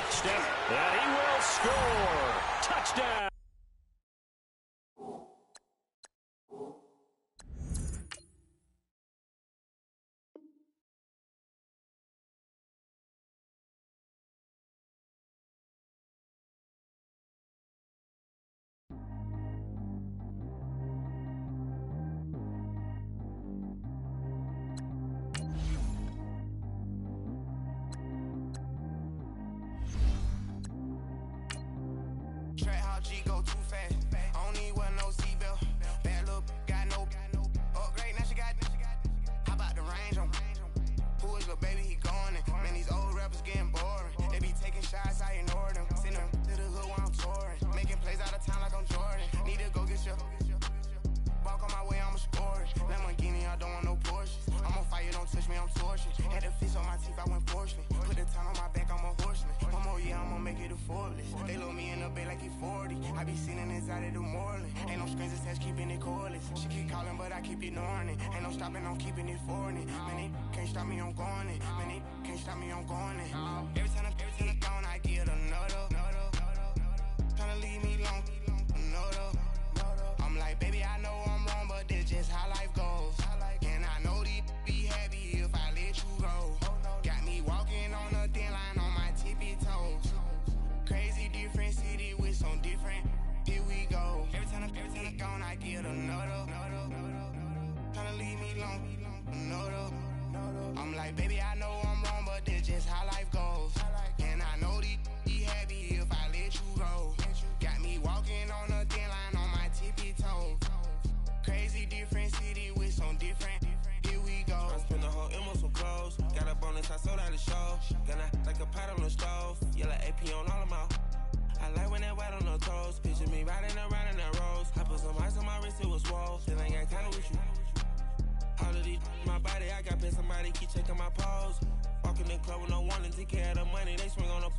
[SPEAKER 1] Step, and he will score. Touchdown.
[SPEAKER 4] They load me in the bay like he 40. I be sitting inside of the Moreland. Ain't no strings attached, keeping it cordless. She keep calling, but I keep ignoring it. Ain't no stopping, I'm keeping it foreign. Man, they can't stop me, I'm going it. Man, they can't stop me, I'm going it. Every time I gone, I get another. Tryna leave me long, another. I'm like, baby, I know I'm wrong, but that's just how life goes. And I know these be happy if I let you go. Got me walking on a thin line on my tippy toes. Crazy different city with some different. Here we go. Every time I gone, I get another. Tryna leave me long, another. I'm like, baby, I know I'm wrong, but that's just how life goes. And I know these be happy if I let you go. Got me walking on a thin line on my tippy toes. Crazy different city with some different. Here we go. I spent the whole M on some clothes. Got a bonus, I sold out the show. Gonna like a pot on the stove. Yellow AP on all of my. I like when that white on the toes. Picture me riding around in that rose. I put some ice on my wrist, it was swole. Still ain't got time with you. All of these my body, I got paid somebody keep checking my pose. Walking in the club with no warning, take care of the money. They swing on the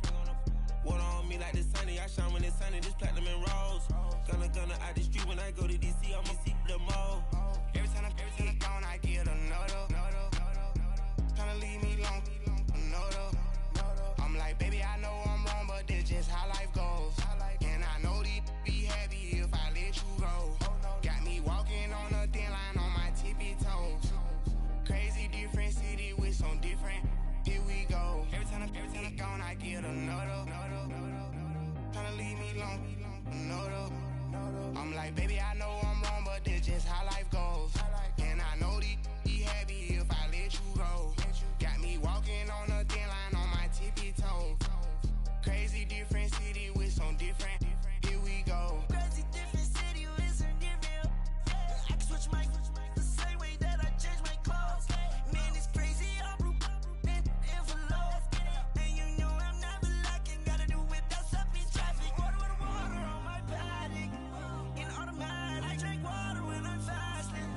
[SPEAKER 4] water on me like the sunny. I shine when it's sunny, this platinum and rose. Gonna out the street when I go to DC, I'ma see the mall. Every time I gone, I get another. Tryna leave me long, another. I'm like, baby, I know I'm wrong, but that's just how life goes. And I know these be happy if I let you go. Got me walking on a thin line on my tippy toes. Crazy different city with some different. Here we go. Every time I gone, I get another. Tryna leave me long, another. I'm like, baby, I know I'm wrong, but that's just how life goes. And I know these be happy if I let you go. Got me walking on a thin line on my tippy toes. Crazy different city with some different. Here we go.
[SPEAKER 5] Crazy different city with some different. I can switch my the same way that I change my clothes. Man, it's crazy. I'm envelope. And you know I'm never lacking. Gotta do it, that's up in traffic. Water on my paddock. In automatic. I drink water when I'm fasting.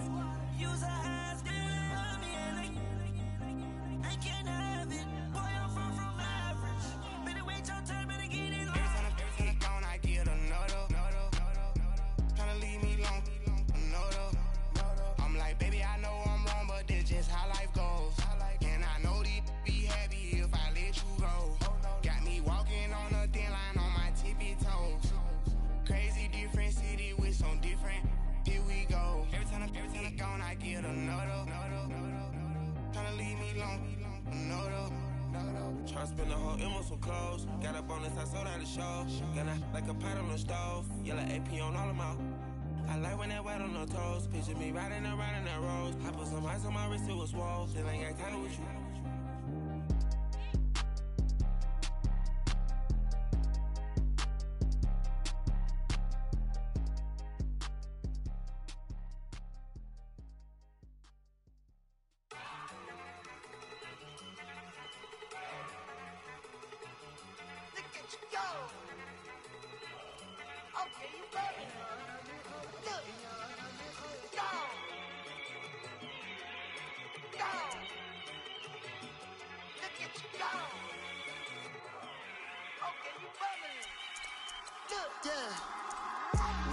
[SPEAKER 4] don't know though. Tryna leave me alone, no though. Try to spend the whole M on some clothes. Got up on this, I sold out the show. Got like a pot on the stove. Yellow AP on all of my. I like when that wet on the toes. Picture me riding around in that rose. I put some ice on my wrist, it was swole. Still ain't got time with you.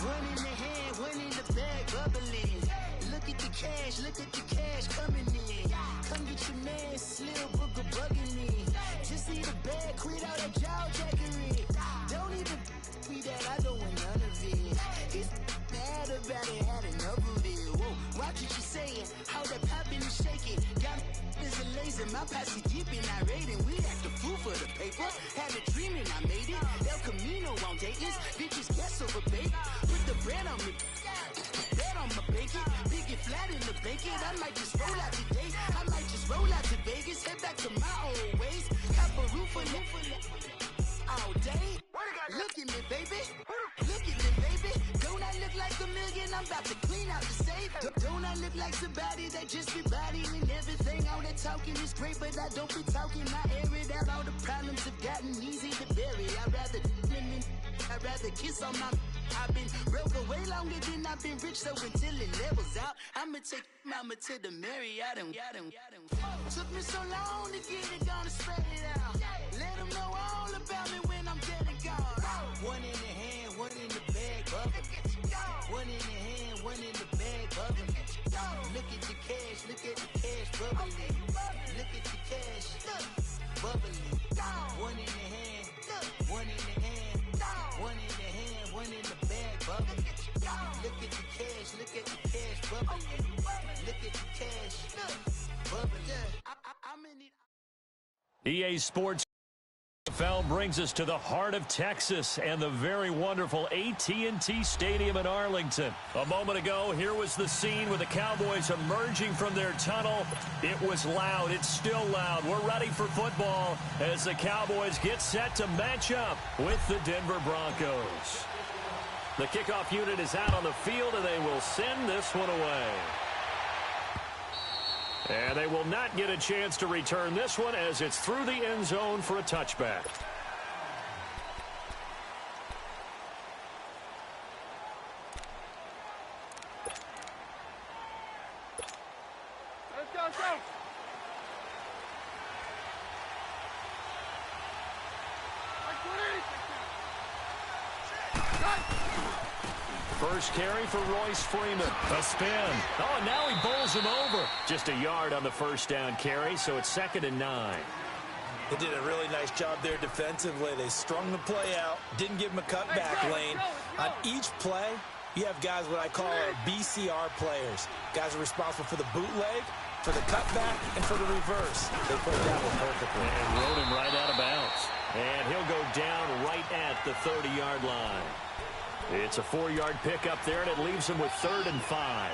[SPEAKER 5] One in the hand, one in the bag, bubbling. Look at the cash coming in. Come get your man, Slim Booker bugging me. Just see the bag, quit all that jaw jackery. Don't even be that, I don't want none of it. He's mad about it, had enough of it. Whoa, watch what you saying, how that poppin' and shaking. Got is a laser, my posse deep and I raiding. We act the fool for the paper. Had a dream and I made it. El Camino on Dayton's, bitches guess over bait. Put the bread on me, bet on my bacon. Big and flat in the bacon. I might just roll out today. I might just roll out to Vegas. Head back to my old ways. Have a roof all day. Look at me, baby. Look at me, baby. Don't I look like a million? I'm about to clean out the safe. Don't I look like somebody that just be bodying everything? All that talking is great, but I don't be talking. I air it out. All the problems have gotten easy to bury. I'd rather kiss on my. I've been broke for way longer than I've been rich, so until it levels out, I'ma take mama to the Marriott and took me so long to get it, gonna spread it out. Let them know all about me when I'm dead and gone. One in the hand, one in the bag, bubbling. One in the hand, one in the bag, bubbling. Look at the cash, bubbling. Look at the cash, bubbling. One in the hand, one in the hand, one in the hand, one in the bag, bubbling. Look at the cash, bubbling. Look at the cash, bubbling. I'm in it.
[SPEAKER 1] EA Sports NFL brings us to the heart of Texas and the very wonderful AT&T Stadium in Arlington. A moment ago, here was the scene with the Cowboys emerging from their tunnel. It was loud. It's still loud. We're ready for football as the Cowboys get set to match up with the Denver Broncos. The kickoff unit is out on the field, and they will send this one away. And they will not get a chance to return this one as it's through the end zone for a touchback.
[SPEAKER 3] Let's go, let's go.
[SPEAKER 1] First carry for Royce Freeman. A spin. Oh, and now he bowls him over. Just a yard on the first down carry, so it's 2nd and 9.
[SPEAKER 2] They did a really nice job there defensively. They strung the play out, didn't give him a cutback lane. On each play, you have guys what I call our BCR players. Guys are responsible for the bootleg, for the cutback, and for the reverse. They played that one perfectly.
[SPEAKER 1] And rode him right out of bounds. And he'll go down right at the 30-yard line. It's a 4-yard pickup there, and it leaves him with 3rd and 5.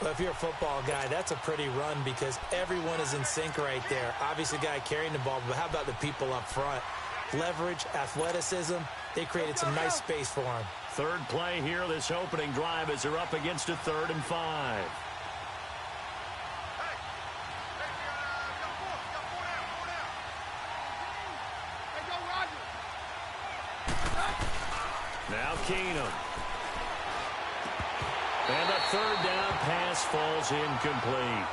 [SPEAKER 2] Well, if you're a football guy, that's a pretty run because everyone is in sync right there. Obviously, the guy carrying the ball, but how about the people up front? Leverage, athleticism, they created some nice space for him.
[SPEAKER 1] Third play here, this opening drive, as they're up against a 3rd and 5. Now Keenum. And a 3rd down pass falls incomplete.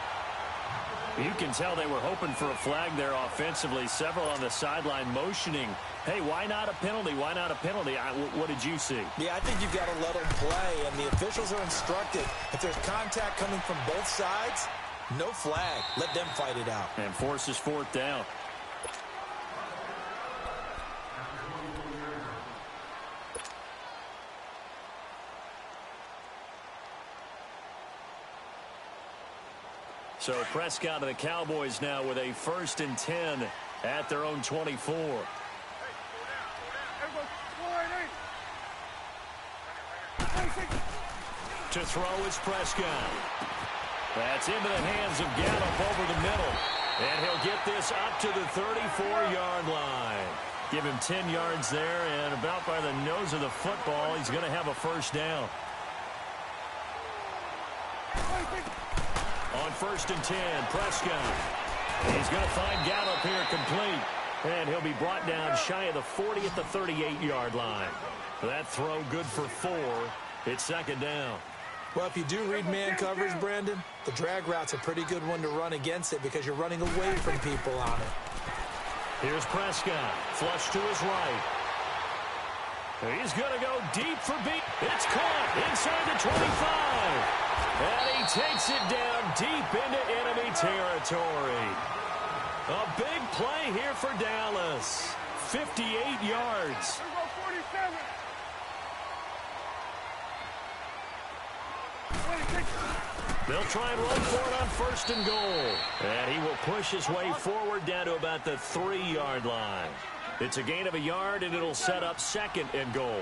[SPEAKER 1] You can tell they were hoping for a flag there offensively. Several on the sideline motioning, hey, why not a penalty? Why not a penalty? What did you see?
[SPEAKER 2] Yeah, I think you've got to let them play, and the officials are instructed. If there's contact coming from both sides, no flag. Let them fight it out.
[SPEAKER 1] And forces 4th down. So Prescott of the Cowboys now with a 1st and 10 at their own 24. To throw is Prescott. That's into the hands of Gallup over the middle. And he'll get this up to the 34-yard line. Give him 10 yards there, and about by the nose of the football, he's going to have a 1st down. On 1st and 10, Prescott. He's going to find Gallup here complete. And he'll be brought down shy of the 40 at the 38-yard line. That throw good for 4. It's 2nd down.
[SPEAKER 2] Well, if you do read man coverage, Brandon, the drag route's a pretty good one to run against it because you're running away from people on it.
[SPEAKER 1] Here's Prescott, flush to his right. He's going to go deep for beat. It's caught inside the 25. And he takes it down deep into enemy territory. A big play here for Dallas. 58 yards. They'll try and run for it on 1st and goal. And he will push his way forward down to about the 3-yard line. It's a gain of a yard, and it'll set up 2nd and goal.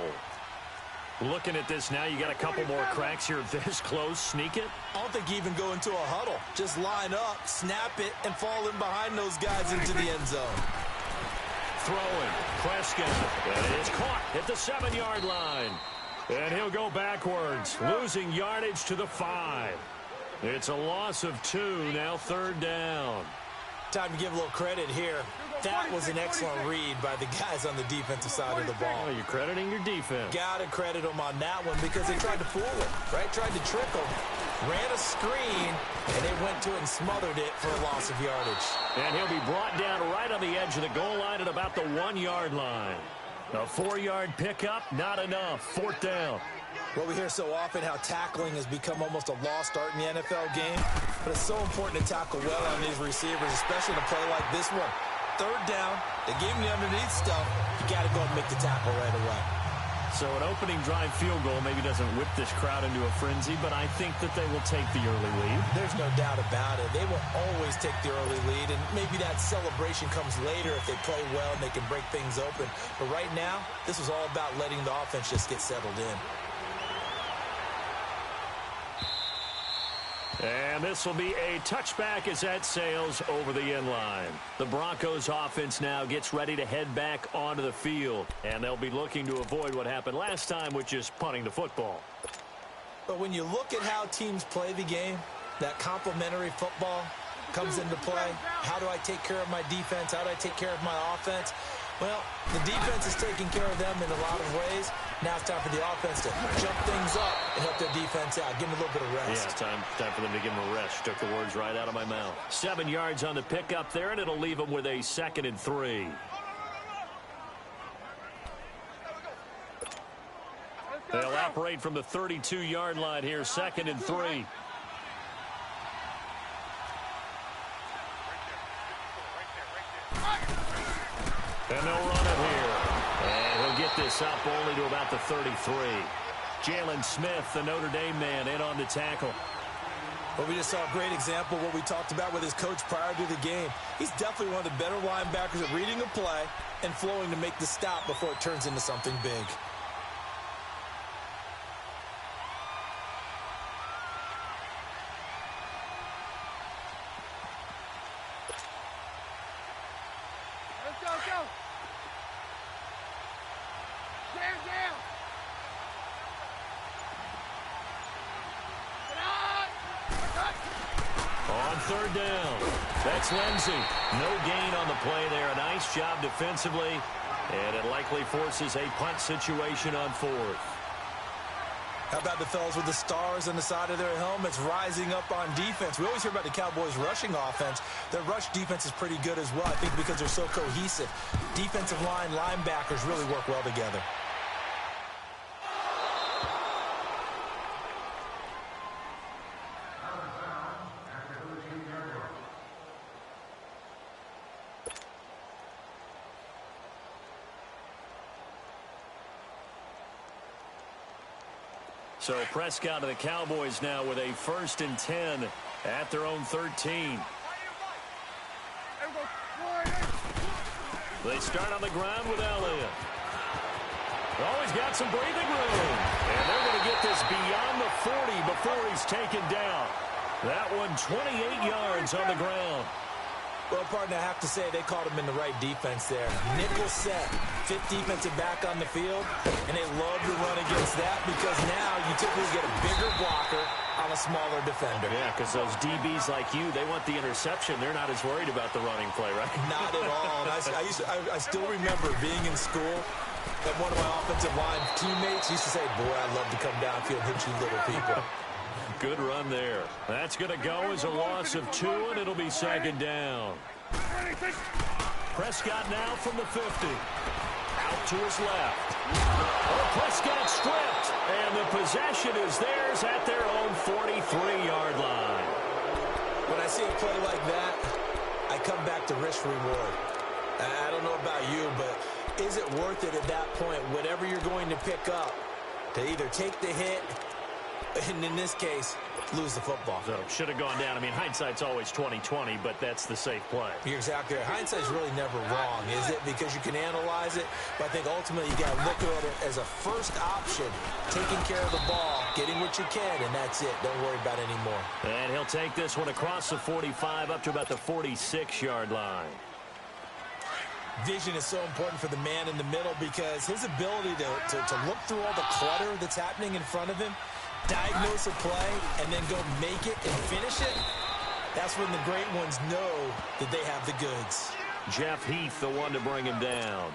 [SPEAKER 1] Looking at this now, you got a couple more cracks here this close. Sneak it.
[SPEAKER 2] I don't think you even go into a huddle. Just line up, snap it, and fall in behind those guys into the end zone.
[SPEAKER 1] Throwing. Prescott. And it is caught at the 7-yard line. And he'll go backwards, losing yardage to the 5. It's a loss of 2, now 3rd down.
[SPEAKER 2] Time to give a little credit here. That was an excellent read by the guys on the defensive side of the ball.
[SPEAKER 1] Oh, you're crediting your defense.
[SPEAKER 2] Got to credit them on that one because they tried to fool him, right? Tried to trick him. Ran a screen, and they went to it and smothered it for a loss of yardage.
[SPEAKER 1] And he'll be brought down right on the edge of the goal line at about the 1-yard line. A 4-yard pickup, not enough. 4th down.
[SPEAKER 2] Well, we hear so often how tackling has become almost a lost art in the NFL game, but it's so important to tackle well on these receivers, especially in a play like this one. 3rd down, they gave him the underneath stuff. You got to go and make the tackle right away.
[SPEAKER 1] So an opening drive field goal maybe doesn't whip this crowd into a frenzy, but I think that they will take the early lead.
[SPEAKER 2] There's no doubt about it. They will always take the early lead, and maybe that celebration comes later if they play well and they can break things open. But right now, this is all about letting the offense just get settled in.
[SPEAKER 1] And this will be a touchback as that sails over the end line. The Broncos offense now gets ready to head back onto the field. And they'll be looking to avoid what happened last time, which is punting the football.
[SPEAKER 2] But when you look at how teams play the game, that complementary football comes into play. How do I take care of my defense? How do I take care of my offense? Well, the defense is taking care of them in a lot of ways. Now it's time for the offense to jump things up and help their defense out. Give them a little bit of rest.
[SPEAKER 1] Yeah, it's time for them to give them a rest. Took the words right out of my mouth. 7 yards on the pickup there, and it'll leave them with a 2nd and 3. They'll operate from the 32-yard line here, 2nd and 3. And they'll run it here. And he'll get this up only to about the 33. Jalen Smith, the Notre Dame man, in on the tackle.
[SPEAKER 2] Well, we just saw a great example of what we talked about with his coach prior to the game. He's definitely one of the better linebackers at reading a play and flowing to make the stop before it turns into something big.
[SPEAKER 1] On 3rd down, that's Lindsey. No gain on the play there. A nice job defensively, and it likely forces a punt situation on 4th.
[SPEAKER 2] How about the fellas with the stars on the side of their helmets rising up on defense? We always hear about the Cowboys' rushing offense. Their rush defense is pretty good as well, I think, because they're so cohesive. Defensive line, linebackers really work well together.
[SPEAKER 1] So Prescott of the Cowboys now with a 1st and 10 at their own 13. They start on the ground with Elliott. Oh, he's got some breathing room. And they're going to get this beyond the 40 before he's taken down. That one 28 yards on the ground.
[SPEAKER 2] Well, partner, I have to say they called him in the right defense there. Nickel set, fifth defensive back on the field, and they love to run against that because now you typically get a bigger blocker on a smaller defender.
[SPEAKER 1] Yeah, because those DBs like you, they want the interception. They're not as worried about the running play, right?
[SPEAKER 2] Not at all. And I still remember being in school, and one of my offensive line teammates used to say, boy, I'd love to come downfield and hit you little people.
[SPEAKER 1] Good run there. That's going to go as a loss of 2, and it'll be second down. Prescott now from the 50. Out to his left. Oh, Prescott stripped, and the possession is theirs at their own 43-yard line.
[SPEAKER 2] When I see a play like that, I come back to risk reward. I don't know about you, but is it worth it at that point, whatever you're going to pick up, to either take the hit, and in this case, lose the football?
[SPEAKER 1] So should have gone down. I mean, hindsight's always 20/20, but that's the safe play.
[SPEAKER 2] You're exactly right. Hindsight's really never wrong, is it? Because you can analyze it, but I think ultimately you got to look at it as a first option, taking care of the ball, getting what you can, and that's it. Don't worry about it anymore.
[SPEAKER 1] And he'll take this one across the 45 up to about the 46-yard line.
[SPEAKER 2] Vision is so important for the man in the middle because his ability to look through all the clutter that's happening in front of him, diagnose a play, and then go make it and finish it, that's when the great ones know that they have the goods.
[SPEAKER 1] Jeff Heath, the one to bring him down.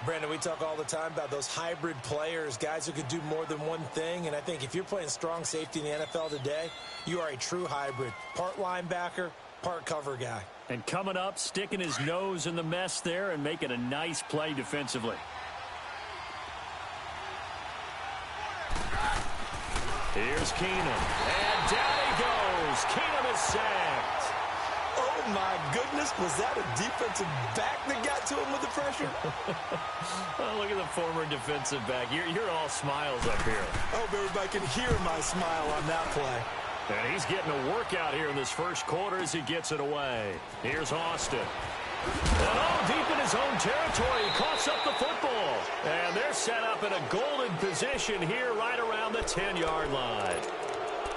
[SPEAKER 2] Brandon, we talk all the time about those hybrid players, guys who could do more than one thing, and I think if you're playing strong safety in the NFL today, you are a true hybrid. Part linebacker, part cover guy.
[SPEAKER 1] And coming up, sticking his nose in the mess there and making a nice play defensively. Here's Keenum. And down he goes. Keenum is sacked.
[SPEAKER 2] Oh, my goodness. Was that a defensive back that got to him with the pressure?
[SPEAKER 1] Oh, look at the former defensive back. You're all smiles up here.
[SPEAKER 2] I hope everybody can hear my smile on that play.
[SPEAKER 1] And he's getting a workout here in this first quarter as he gets it away. Here's Austin. And deep in his own territory, he coughs up the football. And they're set up in a golden position here right around the 10-yard line.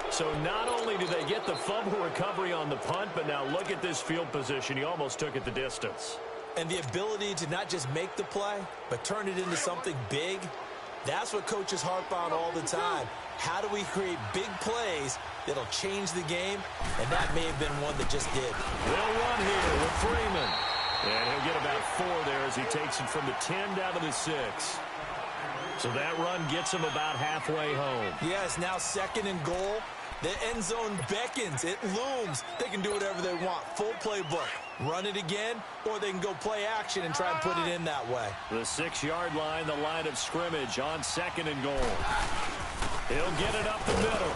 [SPEAKER 1] So not only do they get the fumble recovery on the punt, but now look at this field position. He almost took it the distance.
[SPEAKER 2] And the ability to not just make the play, but turn it into something big, that's what coaches harp on all the time. How do we create big plays that'll change the game? And that may have been one that just did.
[SPEAKER 1] They'll run here with Freeman. And he'll get about 4 there as he takes it from the 10 down to the 6. So that run gets him about halfway home.
[SPEAKER 2] Yes, now 2nd and goal. The end zone beckons. It looms. They can do whatever they want. Full playbook. Run it again, or they can go play action and try and put it in that way.
[SPEAKER 1] The 6-yard line, the line of scrimmage on 2nd and goal. He'll get it up the middle.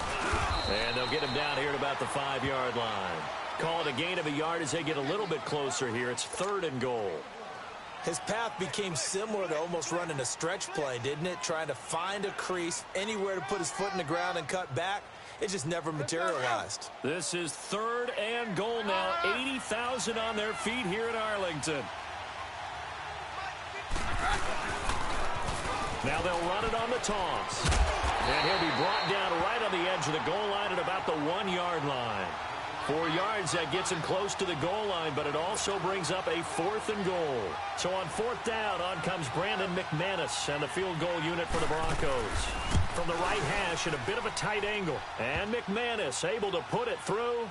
[SPEAKER 1] And they'll get him down here at about the 5-yard line. Call it a gain of a yard as they get a little bit closer here. It's 3rd and goal.
[SPEAKER 2] His path became similar to almost running a stretch play, didn't it? Trying to find a crease, anywhere to put his foot in the ground and cut back. It just never materialized.
[SPEAKER 1] This is 3rd and goal now. 80,000 on their feet here in Arlington. Now they'll run it on the toss. And he'll be brought down right on the edge of the goal line at about the 1-yard line. 4 yards, that gets him close to the goal line, but it also brings up a 4th and goal. So on 4th down, on comes Brandon McManus and the field goal unit for the Broncos. From the right hash at a bit of a tight angle. And McManus able to put it through.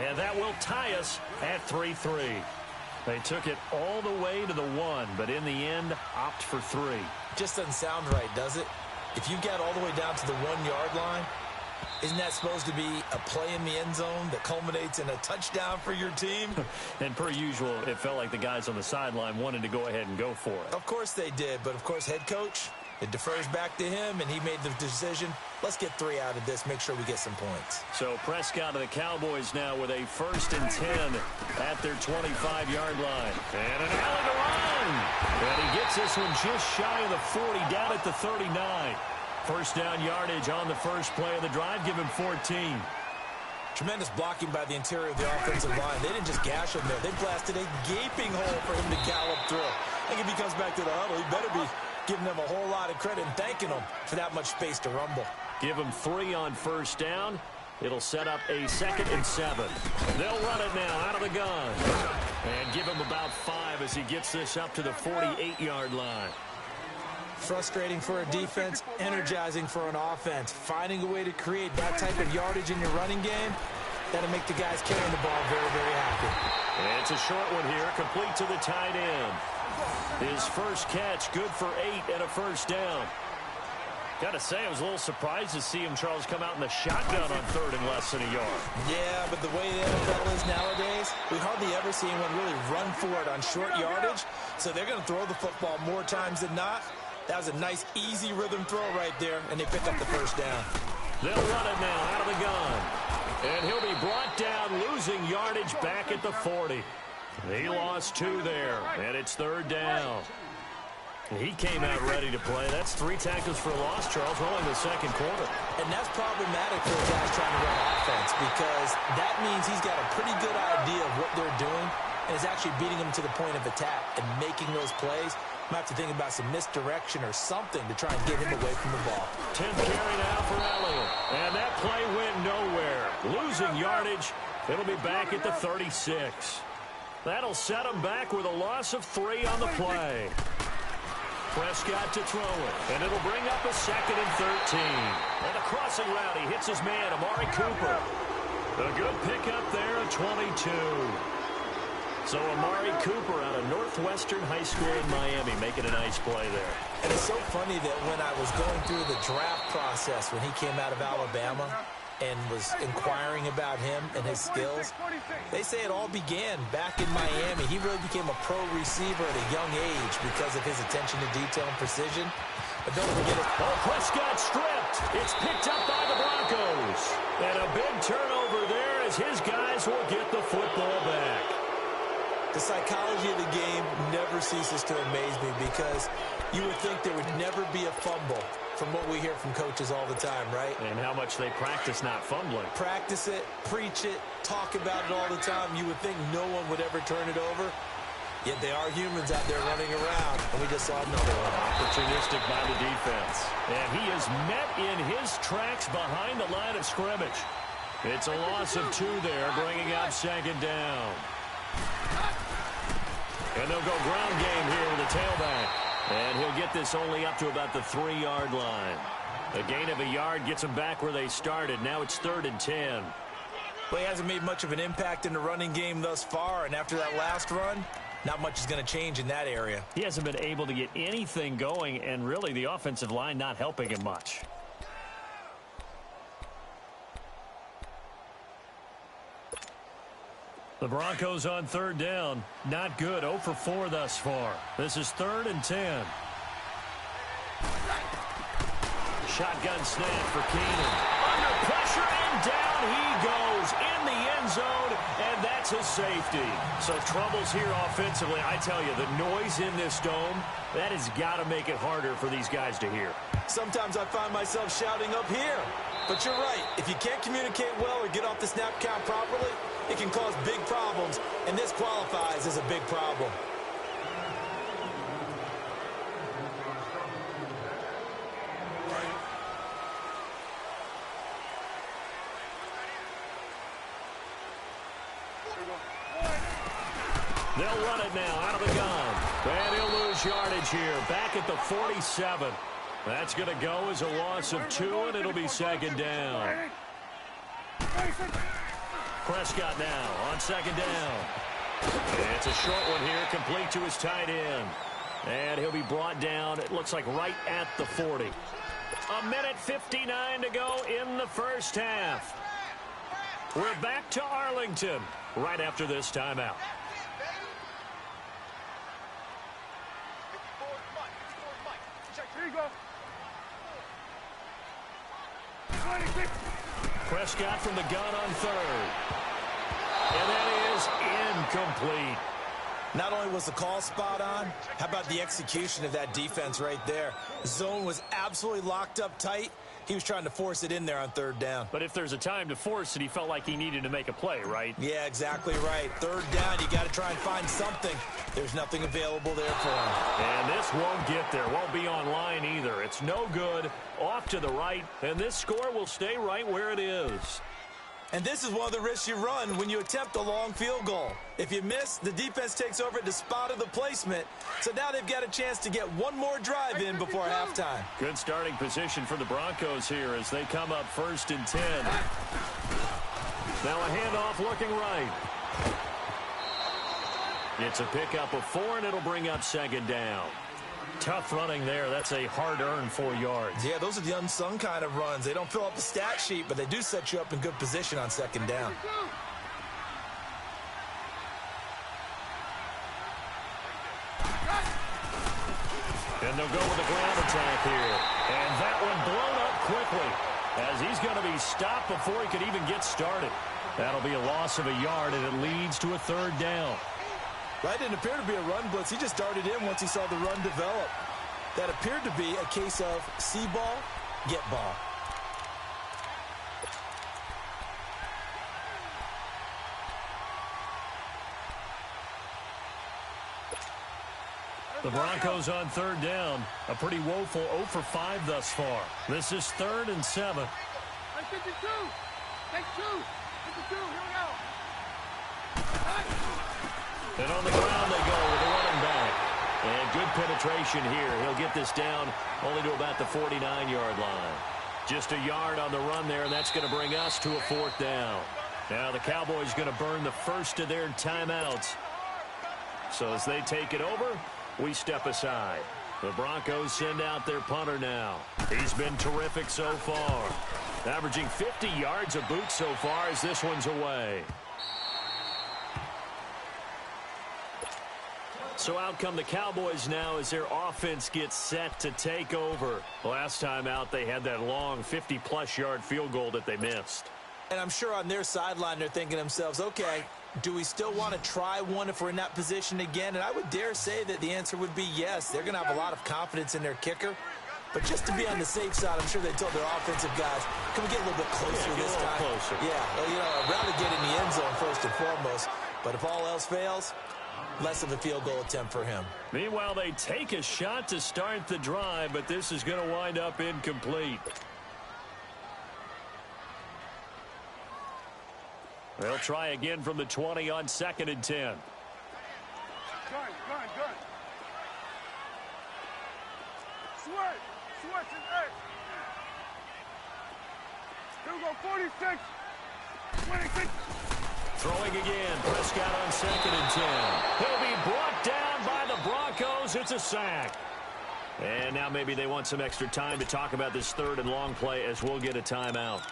[SPEAKER 1] And that will tie us at 3-3. They took it all the way to the 1, but in the end, opt for 3.
[SPEAKER 2] Just doesn't sound right, does it? If you get all the way down to the 1-yard line, isn't that supposed to be a play in the end zone that culminates in a touchdown for your team?
[SPEAKER 1] And per usual, it felt like the guys on the sideline wanted to go ahead and go for it.
[SPEAKER 2] Of course they did, but of course head coach, it defers back to him, and he made the decision, let's get 3 out of this, make sure we get some points.
[SPEAKER 1] So Prescott of the Cowboys now with a 1st and 10 at their 25-yard line. And an alley to run. And he gets this one just shy of the 40, down at the 39. 1st down yardage on the first play of the drive. Give him 14.
[SPEAKER 2] Tremendous blocking by the interior of the offensive line. They didn't just gash him there. They blasted a gaping hole for him to gallop through. I think if he comes back to the huddle, he better be giving them a whole lot of credit and thanking them for that much space to rumble.
[SPEAKER 1] Give him 3 on first down. It'll set up a 2nd and 7. They'll run it now out of the gun. And give him about 5 as he gets this up to the 48-yard line.
[SPEAKER 2] Frustrating for a defense, energizing for an offense. Finding a way to create that type of yardage in your running game, that'll make the guys carrying the ball very, very happy.
[SPEAKER 1] And it's a short one here, complete to the tight end. His first catch, good for 8 and a first down. Got to say, I was a little surprised to see him, Charles, come out in the shotgun on 3rd and less than a yard.
[SPEAKER 2] Yeah, but the way the NFL is nowadays, we hardly ever see anyone really run for it on short yardage. So they're going to throw the football more times than not. That was a nice, easy rhythm throw right there, and they pick up the first down.
[SPEAKER 1] They'll run it now out of the gun. And he'll be brought down, losing yardage back at the 40. He lost 2 there, and it's 3rd down. He came out ready to play. That's 3 tackles for loss, Charles, rolling the 2nd quarter.
[SPEAKER 2] And that's problematic for guys trying to run offense because that means he's got a pretty good idea of what they're doing and is actually beating them to the point of attack and making those plays. Might have to think about some misdirection or something to try and get him away from the ball.
[SPEAKER 1] 10th carry now for Elliott. And that play went nowhere. Losing yardage. It'll be back at the 36. That'll set him back with a loss of 3 on the play. Prescott to throw it. And it'll bring up a 2nd and 13. And a crossing route. He hits his man, Amari Cooper. A good pickup there at 22. So Amari Cooper out of Northwestern High School in Miami making a nice play there.
[SPEAKER 2] And it's so funny that when I was going through the draft process when he came out of Alabama and was inquiring about him and his skills, they say it all began back in Miami. He really became a pro receiver at a young age because of his attention to detail and precision. But don't forget it.
[SPEAKER 1] Oh, Prescott stripped. It's picked up by the Broncos. And a big turnover there as his guys will get the football back.
[SPEAKER 2] The psychology of the game never ceases to amaze me because you would think there would never be a fumble from what we hear from coaches all the time, right?
[SPEAKER 1] And how much they practice not fumbling.
[SPEAKER 2] Practice it, preach it, talk about it all the time. You would think no one would ever turn it over. Yet they are humans out there running around, and we just saw another one.
[SPEAKER 1] Opportunistic by the defense. And he is met in his tracks behind the line of scrimmage. It's a loss of 2 there, bringing up 2nd down. And they'll go ground game here with the tailback. And he'll get this only up to about the 3-yard line. A gain of a yard gets them back where they started. Now it's 3rd and 10.
[SPEAKER 2] Well, he hasn't made much of an impact in the running game thus far, and after that last run, not much is going to change in that area.
[SPEAKER 1] He hasn't been able to get anything going, and really the offensive line not helping him much. The Broncos on 3rd down. Not good. 0 for 4 thus far. This is 3rd and 10. Shotgun snap for Keenan. Under pressure, and down he goes in the end zone, and that's a safety. So troubles here offensively. I tell you, the noise in this dome, that has got to make it harder for these guys to hear.
[SPEAKER 2] Sometimes I find myself shouting up here. But you're right. If you can't communicate well or get off the snap count properly, it can cause big problems, and this qualifies as a big problem.
[SPEAKER 1] They'll run it now out of the gun. And he'll lose yardage here. Back at the 47. That's going to go as a loss of 2, and it'll be 2nd down. Prescott now on 2nd down. And it's a short one here, complete to his tight end. And he'll be brought down, it looks like right at the 40. 1:59 to go in the first half. We're back to Arlington right after this timeout.
[SPEAKER 3] Here you go.
[SPEAKER 1] Prescott from the gun on 3rd. And that is incomplete.
[SPEAKER 2] Not only was the call spot on, how about the execution of that defense right there? Zone was absolutely locked up tight. He was trying to force it in there on third down.
[SPEAKER 1] But if there's a time to force it, he felt like he needed to make a play, right?
[SPEAKER 2] Yeah, exactly right. Third down, you got to try and find something. There's nothing available there for him.
[SPEAKER 1] And this won't get there. Won't be online either. It's no good. Off to the right. And this score will stay right where it is.
[SPEAKER 2] And this is one of the risks you run when you attempt a long field goal. If you miss, the defense takes over at the spot of the placement. So now they've got a chance to get one more drive in before halftime.
[SPEAKER 1] Good starting position for the Broncos here as they come up 1st and 10. Now a handoff looking right. It's a pickup of 4, and it'll bring up 2nd down. Tough running there. That's a hard-earned 4 yards.
[SPEAKER 2] Yeah, those are the unsung kind of runs. They don't fill up the stat sheet, but they do set you up in good position on 2nd down.
[SPEAKER 1] And they'll go with the ground attack here. And that one blown up quickly as he's going to be stopped before he could even get started. That'll be a loss of a yard, and it leads to a 3rd down.
[SPEAKER 2] That didn't appear to be a run blitz. He just darted in once he saw the run develop. That appeared to be a case of see ball, get ball.
[SPEAKER 1] The Broncos on 3rd down. A pretty woeful 0 for 5 thus far. This is 3rd and 7.
[SPEAKER 3] Take 52. Take 2. 52. Here we go.
[SPEAKER 1] And on the ground they go with the running back. And good penetration here. He'll get this down only to about the 49-yard line. Just a yard on the run there, and that's going to bring us to a 4th down. Now the Cowboys going to burn the first of their timeouts. So as they take it over, we step aside. The Broncos send out their punter now. He's been terrific so far. Averaging 50 yards a boot so far as this one's away. So out come the Cowboys now as their offense gets set to take over. Last time out, they had that long 50-plus yard field goal that they missed.
[SPEAKER 2] And I'm sure on their sideline they're thinking to themselves, okay, do we still want to try one if we're in that position again? And I would dare say that the answer would be yes. They're going to have a lot of confidence in their kicker. But just to be on the safe side, I'm sure they told their offensive guys, can we get a little bit closer this time?
[SPEAKER 1] Closer.
[SPEAKER 2] Yeah, well, you know, I'd rather get in the end zone first and foremost. But if all else fails, less of a field goal attempt for him.
[SPEAKER 1] Meanwhile, they take a shot to start the drive, but this is going to wind up incomplete. They'll try again from the 20 on 2nd and 10.
[SPEAKER 3] Gun. Switch and X. Here we go, 46. 26.
[SPEAKER 1] Throwing again. Prescott on 2nd and 10. He'll be brought down by the Broncos. It's a sack. And now maybe they want some extra time to talk about this 3rd and long play as we'll get a timeout.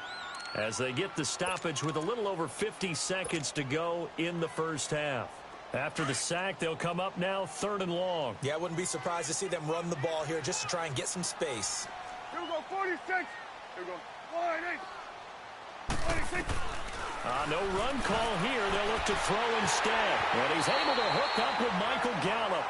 [SPEAKER 1] As they get the stoppage with a little over 50 seconds to go in the first half. After the sack, they'll come up now 3rd and long.
[SPEAKER 2] Yeah, I wouldn't be surprised to see them run the ball here just to try and get some space.
[SPEAKER 3] Here we go, 46. Here we go, 46.
[SPEAKER 1] No run call here. They'll look to throw instead. And he's able to hook up with Michael Gallup.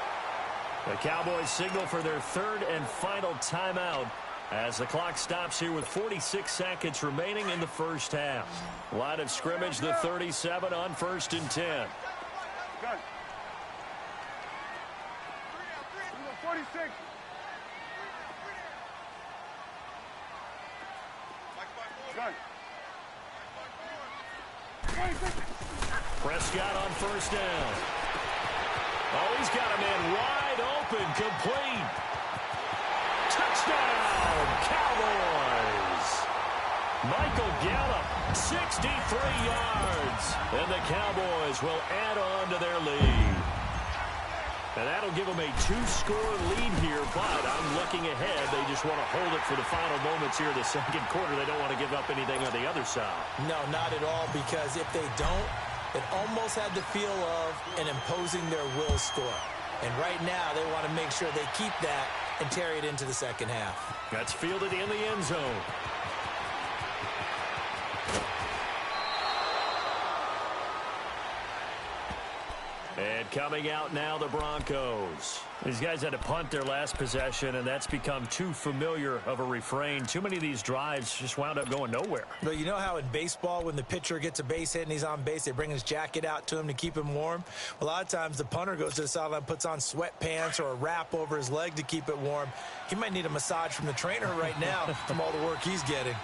[SPEAKER 1] The Cowboys signal for their 3rd and final timeout as the clock stops here with 46 seconds remaining in the first half. Line of scrimmage, the 37 on 1st and 10.
[SPEAKER 3] Gun. Here we go, 46. Gun. 26.
[SPEAKER 1] Prescott on 1st down. Oh, he's got a man wide open, complete. Touchdown, Cowboys. Michael Gallup, 63 yards. And the Cowboys will add on to their lead. And that'll give them a 2-score lead here, but I'm looking ahead. They just want to hold it for the final moments here in the 2nd quarter. They don't want to give up anything on the other side.
[SPEAKER 2] No, not at all, because if they don't, it almost had the feel of an imposing their will score. And right now, they want to make sure they keep that and carry it into the 2nd half.
[SPEAKER 1] That's fielded in the end zone. And coming out now, the Broncos. These guys had to punt their last possession, and that's become too familiar of a refrain. Too many of these drives just wound up going nowhere.
[SPEAKER 2] But you know how in baseball, when the pitcher gets a base hit and he's on base, they bring his jacket out to him to keep him warm? A lot of times the punter goes to the sideline, puts on sweatpants or a wrap over his leg to keep it warm. He might need a massage from the trainer right now from all the work he's getting.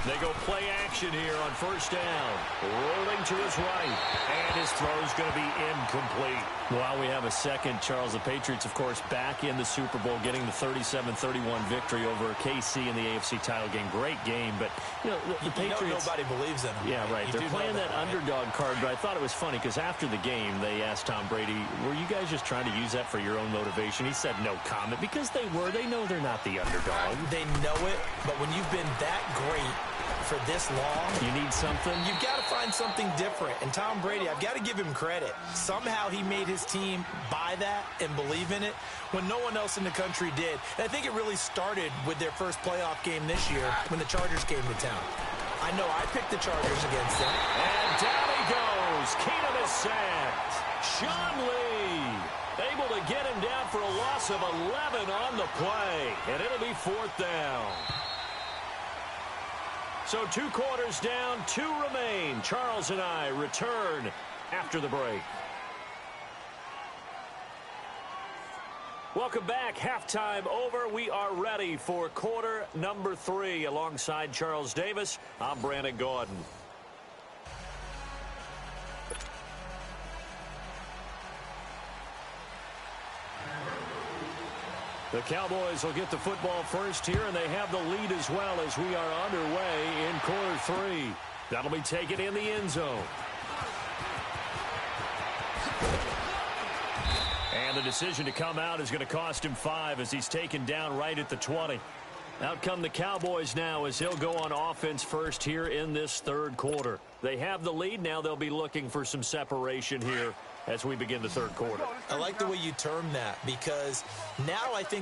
[SPEAKER 1] They go play action here on first down. Rolling to his right. And his throw's going to be incomplete. While we have a second, Charles, the Patriots, of course, back in the Super Bowl, getting the 37-31 victory over KC in the AFC title game. Great game, but, you know, the Patriots...
[SPEAKER 2] nobody believes in them.
[SPEAKER 1] Yeah, right. They're playing that underdog card, but I thought it was funny because after the game, they asked Tom Brady, were you guys just trying to use that for your own motivation? He said no comment because they were. They know they're not the underdog.
[SPEAKER 2] They know it, but when you've been that great for this long,
[SPEAKER 1] you need something.
[SPEAKER 2] You've got to find something different. And Tom Brady, I've got to give him credit. Somehow he made his team buy that and believe in it when no one else in the country did. And I think it really started with their first playoff game this year when the Chargers came to town. I know I picked the Chargers against them.
[SPEAKER 1] And down he goes. Keenum is sacked. Sean Lee able to get him down for a loss of 11 on the play. And it'll be 4th down. So 2 quarters down, 2 remain. Charles and I return after the break. Welcome back. Halftime over. We are ready for quarter number 3. Alongside Charles Davis, I'm Brandon Gordon. The Cowboys will get the football first here, and they have the lead as well as we are underway in quarter 3. That'll be taken in the end zone. And the decision to come out is going to cost him 5 as he's taken down right at the 20. Out come the Cowboys now as he'll go on offense first here in this 3rd quarter. They have the lead. Now they'll be looking for some separation here as we begin the 3rd quarter.
[SPEAKER 2] I like the way you term that because now I think